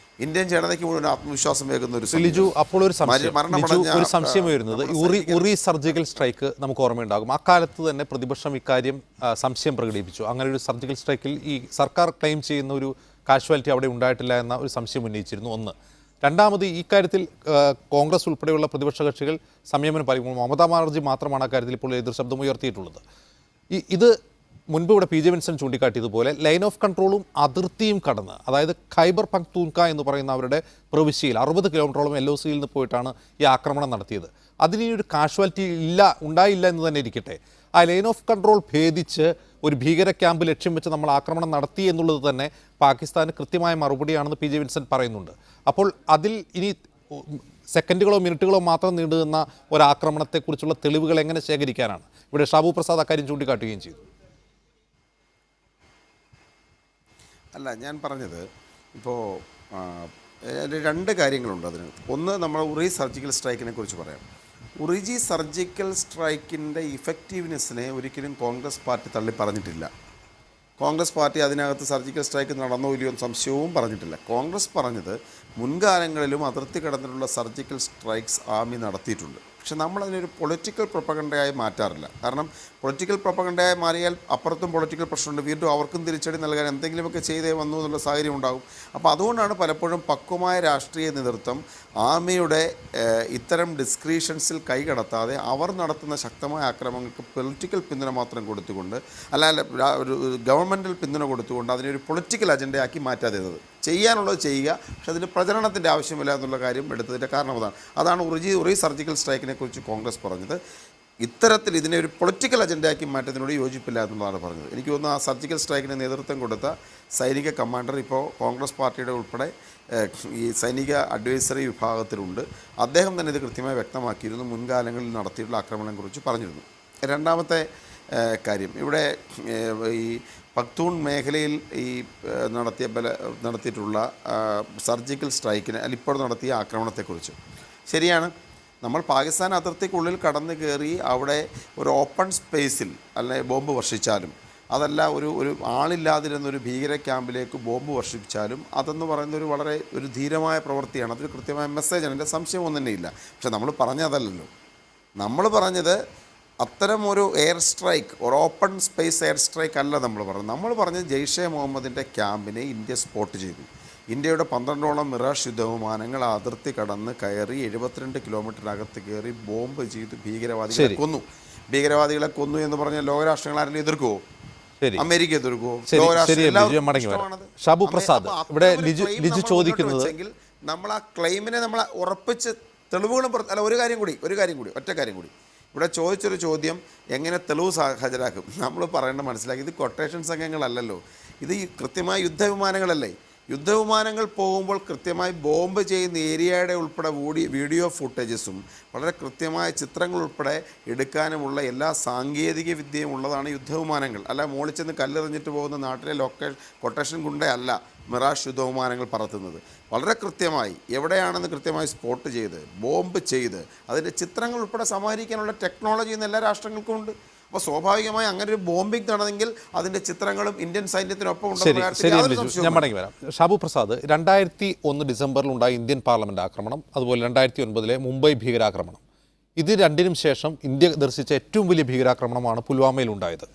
ഇന്ത്യൻ ജനതയ്ക്ക് മുഴുവൻ ആത്മവിശ്വാസം വേകുന്ന ഒരു ലിജു, അപ്പോൾ ഒരു സംശയം വരുന്നത് ഉറി സർജിക്കൽ സ്ട്രൈക്ക് നമുക്ക് ഓർമ്മയുണ്ടാകും. അക്കാലത്ത് തന്നെ പ്രതിപക്ഷം ഇക്കാര്യം സംശയം പ്രകടിപ്പിച്ചു. അങ്ങനെ ഒരു സർജിക്കൽ സ്ട്രൈക്കിൽ ഈ സർക്കാർ ക്ലെയിം ചെയ്യുന്ന ഒരു കാഷ്വാലിറ്റി അവിടെ ഉണ്ടായിട്ടില്ല എന്ന ഒരു സംശയം ഉന്നയിച്ചിരുന്നു. ഒന്ന്. രണ്ടാമത്, ഈ കാര്യത്തിൽ കോൺഗ്രസ് ഉൾപ്പെടെയുള്ള പ്രതിപക്ഷ കക്ഷികൾ സംയമനം പാലിക്കുമ്പോൾ മമതാ ബാനർജി മാത്രമാണ് അക്കാര്യത്തിൽ ഇപ്പോൾ എതിർ ശബ്ദം ഉയർത്തിയിട്ടുള്ളത്. ഇത് മുൻപ് ഇവിടെ PJ വിൻസൻ ചൂണ്ടിക്കാട്ടിയതുപോലെ ലൈൻ ഓഫ് കൺട്രോളും അതിർത്തിയും കടന്ന്, അതായത് ഖൈബർ പഖ്തൂൺഖ എന്ന് പറയുന്ന അവരുടെ പ്രവിശ്യയിൽ 60 കിലോമീറ്ററോളം LOCയിൽ നിന്ന് പോയിട്ടാണ് ഈ ആക്രമണം നടത്തിയത്. അതിന് ഒരു കാഷ്വാലിറ്റി ഉണ്ടായില്ല എന്ന് തന്നെ ഇരിക്കട്ടെ, ആ ലൈൻ ഓഫ് കൺട്രോൾ ഭേദിച്ച് ഒരു ഭീകര ക്യാമ്പ് ലക്ഷ്യം വെച്ച് നമ്മൾ ആക്രമണം നടത്തി എന്നുള്ളത് തന്നെ പാകിസ്ഥാന് കൃത്യമായ മറുപടിയാണെന്ന് PJ വിൻസൻ പറയുന്നുണ്ട്. അപ്പോൾ അതിൽ ഇനി സെക്കൻഡുകളോ മിനിറ്റുകളോ മാത്രം നീണ്ടുനിന്ന ഒരാക്രമണത്തെക്കുറിച്ചുള്ള തെളിവുകൾ എങ്ങനെ ശേഖരിക്കാനാണ്? ഇവിടെ ഷാബു പ്രസാദ് അക്കാര്യം ചൂണ്ടിക്കാട്ടുകയും ചെയ്തു. അല്ല, ഞാൻ പറഞ്ഞത് ഇപ്പോൾ 2 കാര്യങ്ങളുണ്ട് അതിനകത്ത്. ഒന്ന്, നമ്മൾ ഉറി സർജിക്കൽ സ്ട്രൈക്കിനെ കുറിച്ച് പറയാം. ഉറി സർജിക്കൽ സ്ട്രൈക്കിൻ്റെ ഇഫക്റ്റീവ്നെസ്സിനെ ഒരിക്കലും കോൺഗ്രസ് പാർട്ടി തള്ളി പറഞ്ഞിട്ടില്ല. കോൺഗ്രസ് പാർട്ടി അതിനകത്ത് സർജിക്കൽ സ്ട്രൈക്ക് നടന്നോ ഇല്ലയോ സംശയവും പറഞ്ഞിട്ടില്ല. കോൺഗ്രസ് പറഞ്ഞത് മുൻകാലങ്ങളിലും അതിർത്തി കടന്നിട്ടുള്ള സർജിക്കൽ സ്ട്രൈക്സ് ആർമി നടത്തിയിട്ടുണ്ട്. പക്ഷെ നമ്മളതിനൊരു പൊളിറ്റിക്കൽ പ്രൊപ്പഗണ്ടയായി മാറ്റാറില്ല. കാരണം പൊളിറ്റിക്കൽ പ്രൊപ്പഗണ്ടയായി മാറിയാൽ അപ്പുറത്തും പൊളിറ്റിക്കൽ പ്രശ്നമുണ്ട്, വീണ്ടും അവർക്കും തിരിച്ചടി നൽകാൻ എന്തെങ്കിലുമൊക്കെ ചെയ്തേ വന്നു എന്നുള്ള സാഹചര്യം ഉണ്ടാകും. അപ്പോൾ അതുകൊണ്ടാണ് പലപ്പോഴും പക്വമായ രാഷ്ട്രീയ നേതൃത്വം ആർമിയുടെ ഇത്തരം ഡിസ്ക്രീഷൻസിൽ കൈകടത്താതെ അവർ നടത്തുന്ന ശക്തമായ ആക്രമണങ്ങൾക്ക് പൊളിറ്റിക്കൽ പിന്തുണ മാത്രം കൊടുത്തുകൊണ്ട്, ഒരു ഗവൺമെൻറ്റൽ പിന്തുണ കൊടുത്തുകൊണ്ട് അതിനൊരു പൊളിറ്റിക്കൽ അജണ്ടയാക്കി മാറ്റാതിരുന്നത്. ചെയ്യാനുള്ളത് ചെയ്യുക, പക്ഷെ അതിന് പ്രചരണത്തിൻ്റെ ആവശ്യമില്ല എന്നുള്ള കാര്യം എടുത്തതിൻ്റെ കാരണം അതാണ് ഉറി സർജിക്കൽ സ്ട്രൈക്കിനെ കുറിച്ച് കോൺഗ്രസ് പറഞ്ഞത്. ഇത്തരത്തിൽ ഇതിനെ ഒരു പൊളിറ്റിക്കൽ അജണ്ടയാക്കി മാറ്റത്തിനോട് യോജിപ്പില്ല എന്നുള്ളതാണ് പറഞ്ഞത്. എനിക്ക് തോന്നുന്നു ആ സർജിക്കൽ സ്ട്രൈക്കിന് നേതൃത്വം കൊടുത്ത സൈനിക കമാൻഡർ ഇപ്പോൾ കോൺഗ്രസ് പാർട്ടിയുടെ ഉൾപ്പെടെ ഈ സൈനിക അഡ്വൈസറി വിഭാഗത്തിലുണ്ട്. അദ്ദേഹം തന്നെ ഇത് കൃത്യമായി വ്യക്തമാക്കിയിരുന്നു, മുൻകാലങ്ങളിൽ നടത്തിയിട്ടുള്ള ആക്രമണത്തെക്കുറിച്ച് പറഞ്ഞിരുന്നു. രണ്ടാമത്തെ കാര്യം, ഇവിടെ ഈ പഖ്തൂൺ മേഖലയിൽ ഈ നടത്തിയിട്ടുള്ള സർജിക്കൽ സ്ട്രൈക്കിന് ഇപ്പോൾ നടത്തിയ ആക്രമണത്തെക്കുറിച്ച് ശരിയാണ്. നമ്മൾ പാകിസ്ഥാൻ അതിർത്തിക്കുള്ളിൽ കടന്നു കയറി അവിടെ ഒരു ഓപ്പൺ സ്പേസിൽ അല്ലെങ്കിൽ ബോംബ് വർഷിച്ചാലും, അതല്ല ഒരു ആളില്ലാതിരുന്നൊരു ഭീകര ക്യാമ്പിലേക്ക് ബോംബ് വർഷിച്ചാലും അതെന്ന് പറയുന്ന വളരെ ധീരമായ പ്രവൃത്തിയാണ്. അതൊരു കൃത്യമായ മെസ്സേജാണ്, എൻ്റെ സംശയം ഒന്നും തന്നെ ഇല്ല. പക്ഷെ നമ്മൾ പറഞ്ഞതല്ലല്ലോ. നമ്മൾ പറഞ്ഞത് അത്തരം ഒരു എയർ സ്ട്രൈക്ക്, ഒരു ഓപ്പൺ സ്പേസ് എയർ സ്ട്രൈക്ക് അല്ല നമ്മൾ പറഞ്ഞത് ജെയ്ഷെ മുഹമ്മദിൻ്റെ ക്യാമ്പിനെ ഇന്ത്യ സ്പോട്ട് ചെയ്തു. ഇന്ത്യയുടെ 12ഓളം മിറാഷ് യുദ്ധവിമാനങ്ങൾ അതിർത്തി കടന്ന് കയറി 72 കിലോമീറ്ററിനകത്ത് കയറി ബോംബ് ചെയ്ത് ഭീകരവാദികളെ കൊന്നു എന്ന് പറഞ്ഞാൽ ലോകരാഷ്ട്രങ്ങൾ ആരെങ്കിലും എതിർക്കുമോ? അമേരിക്ക എതിർക്കുമോ? ഷാബു പ്രസാദ്, ഇവിടെ ലിജു ചോദിക്കുന്നത്, നമ്മൾ ആ ക്ലെയിമിനെ നമ്മൾ ഉറപ്പിച്ച് തെളിവുകളും അല്ല. ഒരു കാര്യം കൂടി ഒറ്റ കാര്യം കൂടി ഇവിടെ ചോദിച്ചൊരു ചോദ്യം, എങ്ങനെ തെളിവ് ഹാജരാക്കും? നമ്മൾ പറയേണ്ട മനസ്സിലാക്കി, ഇത് കൊട്ടേഷൻ സംഘങ്ങളല്ലല്ലോ, ഇത് കൃത്യമായ യുദ്ധവിമാനങ്ങളല്ലേ. യുദ്ധവിമാനങ്ങൾ പോകുമ്പോൾ കൃത്യമായി ബോംബ് ചെയ്യുന്ന ഏരിയയുടെ ഉൾപ്പെടെ വീഡിയോ ഫുട്ടേജസും വളരെ കൃത്യമായ ചിത്രങ്ങൾ ഉൾപ്പെടെ എടുക്കാനുമുള്ള എല്ലാ സാങ്കേതിക വിദ്യയും ഉള്ളതാണ് യുദ്ധവിമാനങ്ങൾ. അല്ല മോളിൽ ചെന്ന് കല്ലെറിഞ്ഞിട്ട് പോകുന്ന നാട്ടിലെ കൊട്ടേഷൻ ഗുണ്ടയല്ല മിറാഷ് യുദ്ധവിമാനങ്ങൾ പറത്തുന്നത്. വളരെ കൃത്യമായി എവിടെയാണെന്ന് കൃത്യമായി സ്പോട്ട് ചെയ്ത് ബോംബ് ചെയ്ത് അതിൻ്റെ ചിത്രങ്ങൾ ഉൾപ്പെടെ സമാഹരിക്കാനുള്ള ടെക്നോളജി ഇന്ന് എല്ലാ രാഷ്ട്രങ്ങൾക്കും ഉണ്ട്. അപ്പോൾ സ്വാഭാവികമായി അങ്ങനെ ഒരു ബോംബിംഗ് നടന്നെങ്കിൽ അതിൻ്റെ ചിത്രങ്ങളും ഇന്ത്യൻ സൈന്യത്തിനൊപ്പം ശരി ഉണ്ടെന്ന ശരി കാര്യത്തിൽ യാതൊരു ലിജു, ഞാൻ സംശയവുമില്ല. മടങ്ങി വരാം. ഷാബു പ്രസാദ്, 2001 ഡിസംബറിലുണ്ടായ ഇന്ത്യൻ പാർലമെന്റ് ആക്രമണം, അതുപോലെ 2009 മുംബൈ ഭീകരാക്രമണം, ഇത് രണ്ടിനും ശേഷം ഇന്ത്യ ദർശിച്ച ഏറ്റവും വലിയ ഭീകരാക്രമണമാണ് പുൽവാമയിലുണ്ടായത്.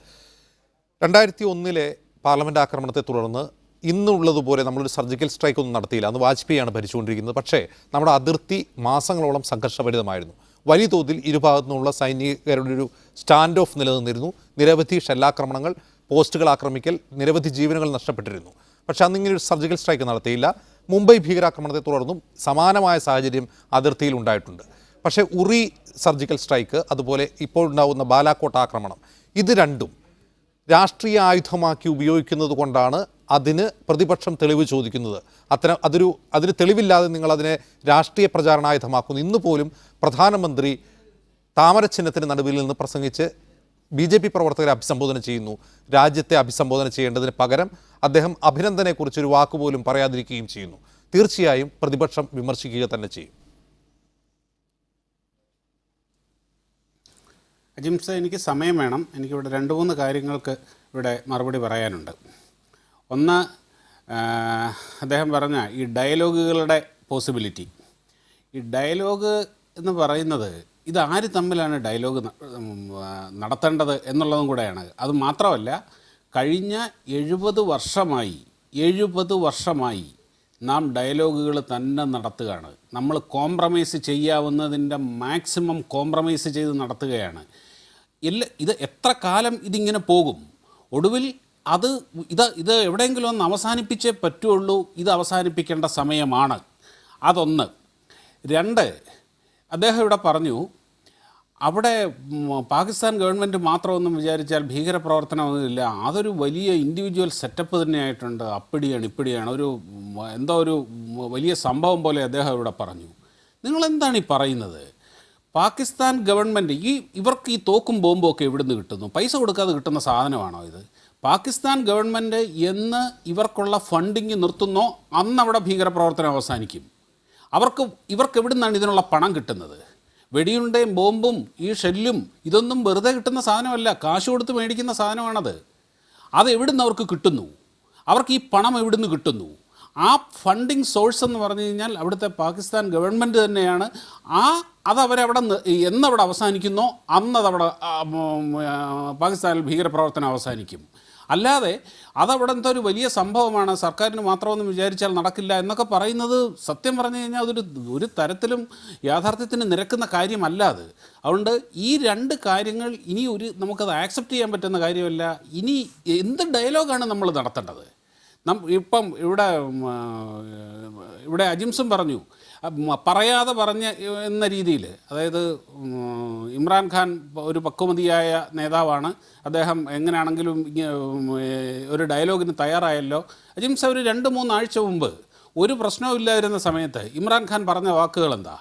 2001 പാർലമെന്റ് ആക്രമണത്തെ തുടർന്ന് ഇന്നുള്ളതുപോലെ നമ്മളൊരു സർജിക്കൽ സ്ട്രൈക്ക് ഒന്നും നടത്തിയില്ല. അന്ന് വാജ്പേയിയാണ് ഭരിച്ചുകൊണ്ടിരിക്കുന്നത്. പക്ഷേ നമ്മുടെ അതിർത്തി മാസങ്ങളോളം സംഘർഷഭരിതമായിരുന്നു. വലിയ തോതിൽ ഇരുഭാഗത്തു നിന്നുള്ള സൈനികരുടെ ഒരു സ്റ്റാൻഡ് ഓഫ് നിലനിന്നിരുന്നു. നിരവധി ഷെല്ലാക്രമണങ്ങൾ, പോസ്റ്റുകൾ ആക്രമിക്കൽ, നിരവധി ജീവനുകൾ നഷ്ടപ്പെട്ടിരുന്നു. പക്ഷേ അന്നിങ്ങനെ ഒരു സർജിക്കൽ സ്ട്രൈക്ക് നടത്തിയില്ല. മുംബൈ ഭീകരാക്രമണത്തെ തുടർന്നും സമാനമായ സാഹചര്യം അതിർത്തിയിൽ ഉണ്ടായിട്ടുണ്ട്. പക്ഷേ ഉറി സർജിക്കൽ സ്ട്രൈക്ക്, അതുപോലെ ഇപ്പോൾ ഉണ്ടാകുന്ന ബാലാക്കോട്ട് ആക്രമണം, ഇത് രണ്ടും രാഷ്ട്രീയ ആയുധമാക്കി ഉപയോഗിക്കുന്നത് കൊണ്ടാണ് അതിന് പ്രതിപക്ഷം തെളിവ് ചോദിക്കുന്നത്. അതിന് തെളിവില്ലാതെ നിങ്ങൾ അതിനെ രാഷ്ട്രീയ പ്രചാരണായുധമാക്കുന്നു. ഇന്ന് പോലും പ്രധാനമന്ത്രി താമരച്ചിഹ്നത്തിന് നടുവിൽ നിന്ന് പ്രസംഗിച്ച് BJP പ്രവർത്തകരെ അഭിസംബോധന ചെയ്യുന്നു. രാജ്യത്തെ അഭിസംബോധന ചെയ്യേണ്ടതിന് പകരം അദ്ദേഹം അഭിനന്ദനെക്കുറിച്ചൊരു വാക്കുപോലും പറയാതിരിക്കുകയും ചെയ്യുന്നു. തീർച്ചയായും പ്രതിപക്ഷം വിമർശിക്കുക തന്നെ ചെയ്യും. അജിംസ, എനിക്ക് സമയം വേണം. എനിക്കിവിടെ 2-3 കാര്യങ്ങൾക്ക് ഇവിടെ മറുപടി പറയാനുണ്ട്. ഒന്ന്, അദ്ദേഹം പറഞ്ഞ ഈ ഡയലോഗുകളുടെ പോസിബിലിറ്റി. ഈ ഡയലോഗ് എന്ന് പറയുന്നത് ഇത് ആര് തമ്മിലാണ് ഡയലോഗ് നടത്തേണ്ടത് എന്നുള്ളതും കൂടെയാണ്. അത് മാത്രമല്ല, കഴിഞ്ഞ 70 വർഷമായി നാം ഡയലോഗുകൾ തന്നെ നടത്തുകയാണ്. നമ്മൾ കോംപ്രമൈസ് ചെയ്യാവുന്നതിൻ്റെ മാക്സിമം കോംപ്രമൈസ് ചെയ്ത് നടത്തുകയാണ്. ഇത് എത്ര കാലം ഇതിങ്ങനെ പോകും? ഒടുവിൽ ഇത് എവിടെയെങ്കിലും ഒന്ന് അവസാനിപ്പിച്ചേ പറ്റുള്ളൂ. ഇത് അവസാനിപ്പിക്കേണ്ട സമയമാണ്. അതൊന്ന്. 2, അദ്ദേഹം ഇവിടെ പറഞ്ഞു, അവിടെ പാകിസ്ഥാൻ ഗവൺമെൻറ് മാത്രമൊന്നും വിചാരിച്ചാൽ ഭീകരപ്രവർത്തനമൊന്നുമില്ല, അതൊരു വലിയ ഇൻഡിവിജ്വൽ സെറ്റപ്പ് തന്നെയായിട്ടുണ്ട്, അപ്പിടിയാണ് ഇപ്പിടിയാണ്, ഒരു വലിയ സംഭവം പോലെ അദ്ദേഹം ഇവിടെ പറഞ്ഞു. നിങ്ങളെന്താണ് ഈ പറയുന്നത്? പാകിസ്ഥാൻ ഗവൺമെൻറ് ഇവർക്ക് ഈ തോക്കും ബോംബും ഒക്കെ എവിടുന്ന് കിട്ടുന്നു? പൈസ കൊടുക്കാതെ കിട്ടുന്ന സാധനമാണോ ഇത്? പാകിസ്ഥാൻ ഗവൺമെൻറ് എന്ന് ഇവർക്കുള്ള ഫണ്ടിങ് നിർത്തുന്നോ അന്നവിടെ ഭീകരപ്രവർത്തനം അവസാനിക്കും. ഇവർക്ക് എവിടുന്നാണ് ഇതിനുള്ള പണം കിട്ടുന്നത്? വെടിയുണ്ടയും ബോംബും ഈ ഷെല്ലും ഇതൊന്നും വെറുതെ കിട്ടുന്ന സാധനമല്ല, കാശ് കൊടുത്ത് മേടിക്കുന്ന സാധനമാണത്. അത് എവിടുന്ന് അവർക്ക് കിട്ടുന്നു? അവർക്ക് ഈ പണം എവിടുന്ന് കിട്ടുന്നു? ആ ഫണ്ടിങ് സോഴ്സ് എന്ന് പറഞ്ഞു കഴിഞ്ഞാൽ അവിടുത്തെ പാകിസ്ഥാൻ ഗവൺമെൻറ് തന്നെയാണ്. അതവരവിടെ എന്നവിടെ അവസാനിക്കുന്നോ അന്നതവിടെ പാകിസ്ഥാനിൽ ഭീകരപ്രവർത്തനം അവസാനിക്കും. അല്ലാതെ അതവിടുത്തെ ഒരു വലിയ സംഭവമാണ്, സർക്കാരിന് മാത്രമൊന്നും വിചാരിച്ചാൽ നടക്കില്ല എന്നൊക്കെ പറയുന്നത് സത്യം പറഞ്ഞു കഴിഞ്ഞാൽ ഒരു തരത്തിലും യാഥാർത്ഥ്യത്തിന് നിരക്കുന്ന കാര്യമല്ല അത്. അതുകൊണ്ട് ഈ 2 കാര്യങ്ങൾ ഇനി നമുക്കത് ആക്സെപ്റ്റ് ചെയ്യാൻ പറ്റുന്ന കാര്യമല്ല. ഇനി എന്ത് ഡയലോഗാണ് നമ്മൾ നടത്തേണ്ടത്? ഇപ്പം ഇവിടെ അജിംസും പറഞ്ഞു, പറയാതെ പറഞ്ഞ എന്ന രീതിയിൽ, അതായത് ഇമ്രാൻഖാൻ ഒരു പക്വമതിയായ നേതാവാണ്, അദ്ദേഹം എങ്ങനെയാണെങ്കിലും ഒരു ഡയലോഗിന് തയ്യാറായല്ലോ. അജിംസ, ഒരു 2-3 ആഴ്ച മുമ്പ് ഒരു പ്രശ്നവും ഇല്ലാതിരുന്ന സമയത്ത് ഇമ്രാൻഖാൻ പറഞ്ഞ വാക്കുകൾ എന്താ?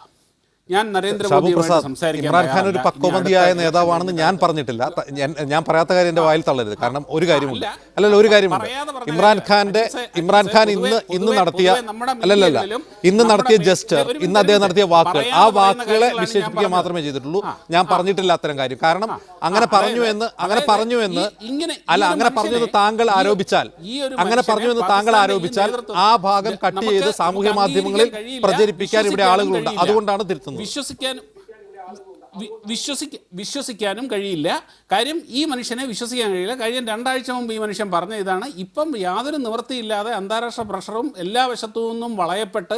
ഞാൻ നരേന്ദ്രമോദിയുമായിട്ട് സംസാരിക്കാൻ ഇമ്രാൻഖാൻ ഒരു പക്വമതിയായ നേതാവാണെന്ന് ഞാൻ പറഞ്ഞിട്ടില്ല. ഞാൻ പറയാത്ത കാര്യം എൻ്റെ വായിൽ തള്ളരുത്. കാരണം ഒരു കാര്യമുണ്ട്, ഒരു കാര്യമുണ്ട്. ഇമ്രാൻഖാൻ ഇന്ന് നടത്തിയ ജസ്റ്റർ, ഇന്ന് അദ്ദേഹം നടത്തിയ വാക്കുകൾ, ആ വാക്കുകളെ വിശേഷിപ്പിക്കുക മാത്രമേ ചെയ്തിട്ടുള്ളൂ. ഞാൻ പറഞ്ഞിട്ടില്ല അത്തരം കാര്യം. കാരണം അങ്ങനെ പറഞ്ഞു എന്ന് താങ്കൾ ആരോപിച്ചാൽ, ആ ഭാഗം കട്ട് ചെയ്ത് സാമൂഹ്യ മാധ്യമങ്ങളിൽ പ്രചരിപ്പിക്കാൻ ഇവിടെ ആളുകളുണ്ട്. അതുകൊണ്ടാണ് തിരുത്തുന്നത്. വിശ്വസിക്കാനും കഴിയില്ല. കാര്യം ഈ മനുഷ്യനെ വിശ്വസിക്കാൻ കഴിയില്ല. കഴിഞ്ഞ 2 ആഴ്ച മുമ്പ് ഈ മനുഷ്യൻ പറഞ്ഞ ഇതാണ്. ഇപ്പം യാതൊരു നിവൃത്തിയില്ലാതെ അന്താരാഷ്ട്ര പ്രഷറും എല്ലാ വശത്തു നിന്നും വളയപ്പെട്ട്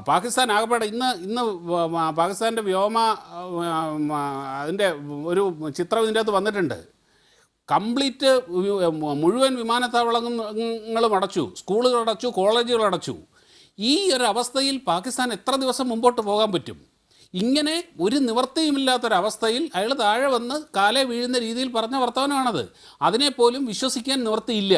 പാകിസ്ഥാൻ ആകപ്പാടെ ഇന്ന് പാകിസ്ഥാൻ്റെ അതിൻ്റെ ഒരു ചിത്രം ഇതിൻ്റെ അകത്ത് വന്നിട്ടുണ്ട്. കംപ്ലീറ്റ് മുഴുവൻ വിമാനത്താവളങ്ങളും അടച്ചു, സ്കൂളുകൾ അടച്ചു, കോളേജുകൾ അടച്ചു. ഈ ഒരു അവസ്ഥയിൽ പാകിസ്ഥാൻ എത്ര ദിവസം മുമ്പോട്ട് പോകാൻ പറ്റും? ഇങ്ങനെ ഒരു നിവൃത്തിയുമില്ലാത്തൊരവസ്ഥയിൽ അയാൾ താഴെ വന്ന് കാലേ വീഴുന്ന രീതിയിൽ പറഞ്ഞ വർത്തമാനമാണത്. അതിനെപ്പോലും വിശ്വസിക്കാൻ നിവൃത്തിയില്ല,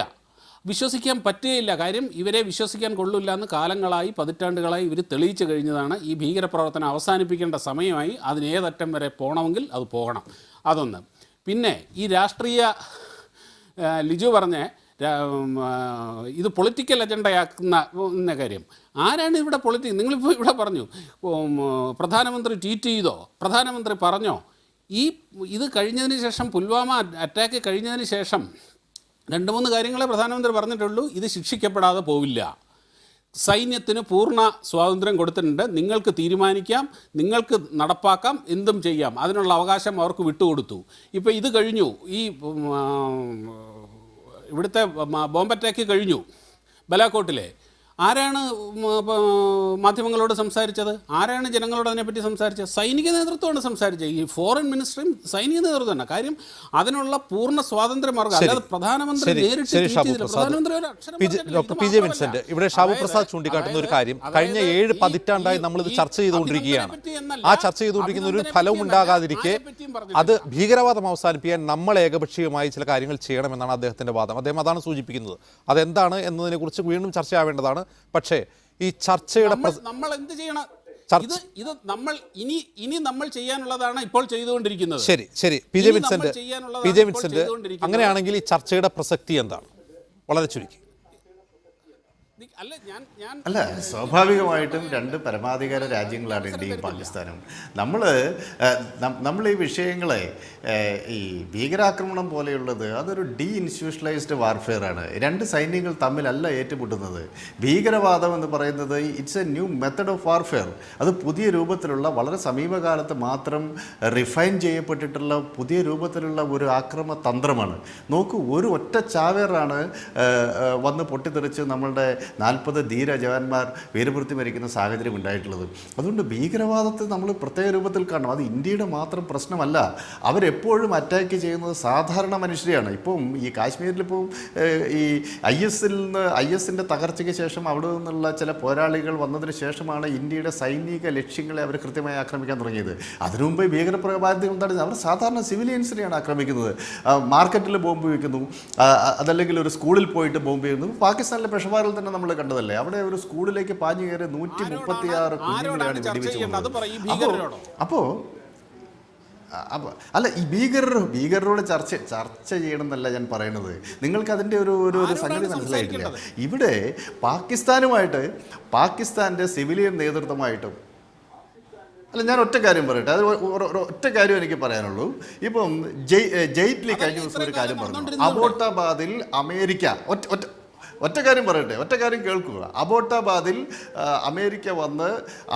വിശ്വസിക്കാൻ പറ്റുകയില്ല. കാര്യം ഇവരെ വിശ്വസിക്കാൻ കൊള്ളില്ല എന്ന് കാലങ്ങളായി, പതിറ്റാണ്ടുകളായി ഇവർ തെളിയിച്ചു കഴിഞ്ഞതാണ്. ഈ ഭീകരപ്രവർത്തനം അവസാനിപ്പിക്കേണ്ട സമയമായി. അതിനേതറ്റം വരെ പോകണമെങ്കിൽ അത് പോകണം. അതൊന്ന്. പിന്നെ ഈ രാഷ്ട്രീയ ലിജു പറഞ്ഞ ഇത് പൊളിറ്റിക്കൽ അജണ്ടയാക്കുന്ന കാര്യം, ആരാണ് ഇവിടെ നിങ്ങളിപ്പോൾ ഇവിടെ പറഞ്ഞു പ്രധാനമന്ത്രി ട്വീറ്റ് ചെയ്തോ, പ്രധാനമന്ത്രി പറഞ്ഞോ? ഇത് കഴിഞ്ഞതിന് ശേഷം, പുൽവാമ അറ്റാക്ക് കഴിഞ്ഞതിന് ശേഷം 2-3 കാര്യങ്ങളെ പ്രധാനമന്ത്രി പറഞ്ഞിട്ടുള്ളൂ. ഇത് ശിക്ഷിക്കപ്പെടാതെ പോവില്ല. സൈന്യത്തിന് പൂർണ്ണ സ്വാതന്ത്ര്യം കൊടുത്തിട്ടുണ്ട്. നിങ്ങൾക്ക് തീരുമാനിക്കാം, നിങ്ങൾക്ക് നടപ്പാക്കാം, എന്തും ചെയ്യാം, അതിനുള്ള അവകാശം അവർക്ക് വിട്ടുകൊടുത്തു. ഇപ്പോൾ ഇത് കഴിഞ്ഞു, ഈ ഇവിടുത്തെ ബോംബ് അറ്റാക്ക് കഴിഞ്ഞു ബലാക്കോട്ടിലെ. ആരാണ് മാധ്യമങ്ങളോട് സംസാരിച്ചത്? ആരാണ് ജനങ്ങളോട് അതിനെപ്പറ്റി സംസാരിച്ചത്? സൈനിക നേതൃത്വമാണ് സംസാരിച്ചത്. ഈ ഫോറിൻ മിനിസ്റ്ററും സൈനിക നേതൃത്വമാണ്. കാര്യം അതിനുള്ള പൂർണ്ണ സ്വാതന്ത്ര്യം അവർക്ക്. അല്ലാതെ പ്രധാനമന്ത്രി നേരിട്ട് പ്രധാനമന്ത്രി ഒരു അക്ഷരം ഡോക്ടർ പി ജെ വിൻസെന്റ്, ഇവിടെ ഷാബു പ്രസാദ് ചൂണ്ടിക്കാട്ടുന്ന ഒരു കാര്യം, കഴിഞ്ഞ 7 പതിറ്റാണ്ടായി നമ്മളിത് ചർച്ച ചെയ്തുകൊണ്ടിരിക്കുകയാണ്. ആ ചർച്ച ചെയ്തുകൊണ്ടിരിക്കുന്ന ഒരു ഫലവും ഉണ്ടാകാതിരിക്കെ അത് ഭീകരവാദം അവസാനിപ്പിക്കാൻ നമ്മൾ ഏകപക്ഷീയമായി ചില കാര്യങ്ങൾ ചെയ്യണമെന്നാണ് അദ്ദേഹത്തിന്റെ വാദം. അദ്ദേഹം അതാണ് സൂചിപ്പിക്കുന്നത്. അതെന്താണ് എന്നതിനെ കുറിച്ച് വീണ്ടും ചർച്ചയാവേണ്ടതാണ്. പക്ഷേ ഈ ചർച്ചയുടെ നമ്മൾ എന്ത് ചെയ്യണം? ഇത് നമ്മൾ ഇനി നമ്മൾ ചെയ്യാനുള്ളതാണ് ഇപ്പോൾ ചെയ്തുകൊണ്ടിരിക്കുന്നത്. ശരി പി ജെ വിൻസെന്റ്, അങ്ങനെയാണെങ്കിൽ ഈ ചർച്ചയുടെ പ്രസക്തി എന്താണ്? വളരെ ചുരുക്കി. അല്ല, സ്വാഭാവികമായിട്ടും 2 പരമാധികാര രാജ്യങ്ങളാണ് ഇന്ത്യയും പാകിസ്ഥാനും. നമ്മൾ ഈ വിഷയങ്ങളെ, ഈ ഭീകരാക്രമണം പോലെയുള്ളത് അതൊരു ഇൻസ്റ്റിറ്റ്യൂഷണലൈസ്ഡ് വാർഫെയർ ആണ്. 2 സൈന്യങ്ങൾ തമ്മിലല്ല ഏറ്റുമുട്ടുന്നത്. ഭീകരവാദം എന്ന് പറയുന്നത് it's A new method of warfare. അത് പുതിയ രൂപത്തിലുള്ള, വളരെ സമീപകാലത്ത് മാത്രം റിഫൈൻ ചെയ്യപ്പെട്ടിട്ടുള്ള പുതിയ രൂപത്തിലുള്ള ഒരു ആക്രമണ തന്ത്രമാണ്. നോക്കൂ, ഒരു ഒറ്റ ചാവേറാണ് വന്ന് പൊട്ടിത്തെറിച്ച് നമ്മളുടെ 40 ധീര ജവാന്മാർ വീരമൃത്യു മരിക്കുന്ന സാഹചര്യം ഉണ്ടായിട്ടുള്ളത്. അതുകൊണ്ട് ഭീകരവാദത്തെ നമ്മൾ പ്രത്യേക രൂപത്തിൽ കാണണം. അത് ഇന്ത്യയുടെ മാത്രം പ്രശ്നമല്ല. അവരെപ്പോഴും അറ്റാക്ക് ചെയ്യുന്നത് സാധാരണ മനുഷ്യരെയാണ്. ഇപ്പം ഈ കാശ്മീരിലിപ്പം ഈ IS-ന്റെ തകർച്ചയ്ക്ക് ശേഷം അവിടെ നിന്നുള്ള ചില പോരാളികൾ വന്നതിന് ശേഷമാണ് ഇന്ത്യയുടെ സൈനിക ലക്ഷ്യങ്ങളെ അവർ കൃത്യമായി ആക്രമിക്കാൻ തുടങ്ങിയത്. അതിനു മുമ്പ് ഭീകരപ്രവാദികൾ എന്താണ്, അവർ സാധാരണ സിവിലിയൻസിനെയാണ് ആക്രമിക്കുന്നത്. മാർക്കറ്റിൽ ബോംബ് വയ്ക്കുന്നു, അതല്ലെങ്കിൽ ഒരു സ്കൂളിൽ പോയിട്ട് ബോംബ് ചെയ്യുന്നു. പാകിസ്ഥാനിലെ പെഷവാറിൽ തന്നെ നമ്മൾ കണ്ടതല്ലേ, അവിടെ ഒരു സ്കൂളിലേക്ക് പാഞ്ഞു കയറി 136 കുഞ്ഞുങ്ങളെയാണ് വെടിവെച്ചത്. അപ്പോൾ അല്ല, ഈ ഭീകരരോട് ചർച്ച ചെയ്യണം എന്നല്ല ഞാൻ പറയുന്നത്. നിങ്ങൾക്ക് അതിൻ്റെ ഒരു സംഗതി മനസ്സിലായിട്ടില്ല. ഇവിടെ പാകിസ്ഥാൻ്റെ സിവിലിയൻ നേതൃത്വമായിട്ടും അല്ല, ഞാൻ ഒറ്റ കാര്യം പറയട്ടെ, അത് ഒറ്റ കാര്യം എനിക്ക് പറയാനുള്ളൂ. ഇപ്പം ജെയ്റ്റ്ലി കഴിഞ്ഞ ദിവസം ഒരു കാര്യം പറഞ്ഞു, അബോട്ടാബാദിൽ അമേരിക്ക, ഒറ്റ കാര്യം പറയട്ടെ, ഒറ്റ കാര്യം കേൾക്കുക. അബോട്ടാബാദിൽ അമേരിക്ക വന്ന്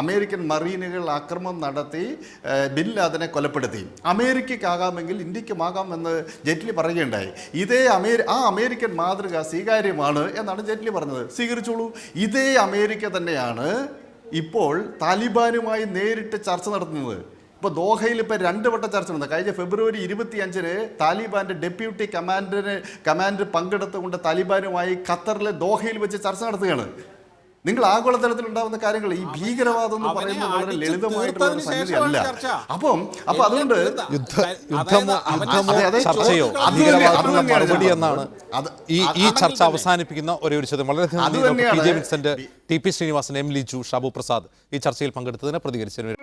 അമേരിക്കൻ മറീനുകൾ ആക്രമണം നടത്തി ബിൻ ലാദനെ കൊലപ്പെടുത്തി. അമേരിക്കയ്ക്കാകാമെങ്കിൽ ഇന്ത്യക്കുമാകാം എന്ന് ജെയ്റ്റ്ലി പറയുകയുണ്ടായി. ആ അമേരിക്കൻ മാതൃക സ്വീകാര്യമാണ് എന്നാണ് ജെയ്റ്റ്ലി പറഞ്ഞത്. സ്വീകരിച്ചോളൂ. ഇതേ അമേരിക്ക തന്നെയാണ് ഇപ്പോൾ താലിബാനുമായി നേരിട്ട് ചർച്ച നടത്തുന്നത്. ഇപ്പോൾ ദോഹയിൽ ഇപ്പോൾ 2 വട്ടം ചർച്ച നടന്നത്. കഴിഞ്ഞ ഫെബ്രുവരി 25-ന് താലിബാൻ്റെ ഡെപ്യൂട്ടി കമാൻഡർ പങ്കെടുത്തുകൊണ്ട് താലിബാനുമായി ഖത്തറിലെ ദോഹയിൽ വെച്ച് ചർച്ച നടത്തുകയാണ്. നിങ്ങൾ ആഗോളതലത്തിൽ ഉണ്ടാകുന്ന കാര്യങ്ങൾ, ഈ ഭീകരവാദം എന്ന് പറയുന്നത് വളരെ ലളിതമായിട്ടുള്ള ഒരു സംഗതിയല്ല. അപ്പം അതുകൊണ്ട് മറുപടി എന്നാണ് ഈ ചർച്ച അവസാനിപ്പിക്കുന്ന ഒരേ ഒരു ചോദ്യം. വളരെയധികം P J Vincent, T P Sreenivasan, M Liju, Shabu Prasad ഈ ചർച്ചയിൽ പങ്കെടുത്തതിന് പ്രതികരിച്ചതിന്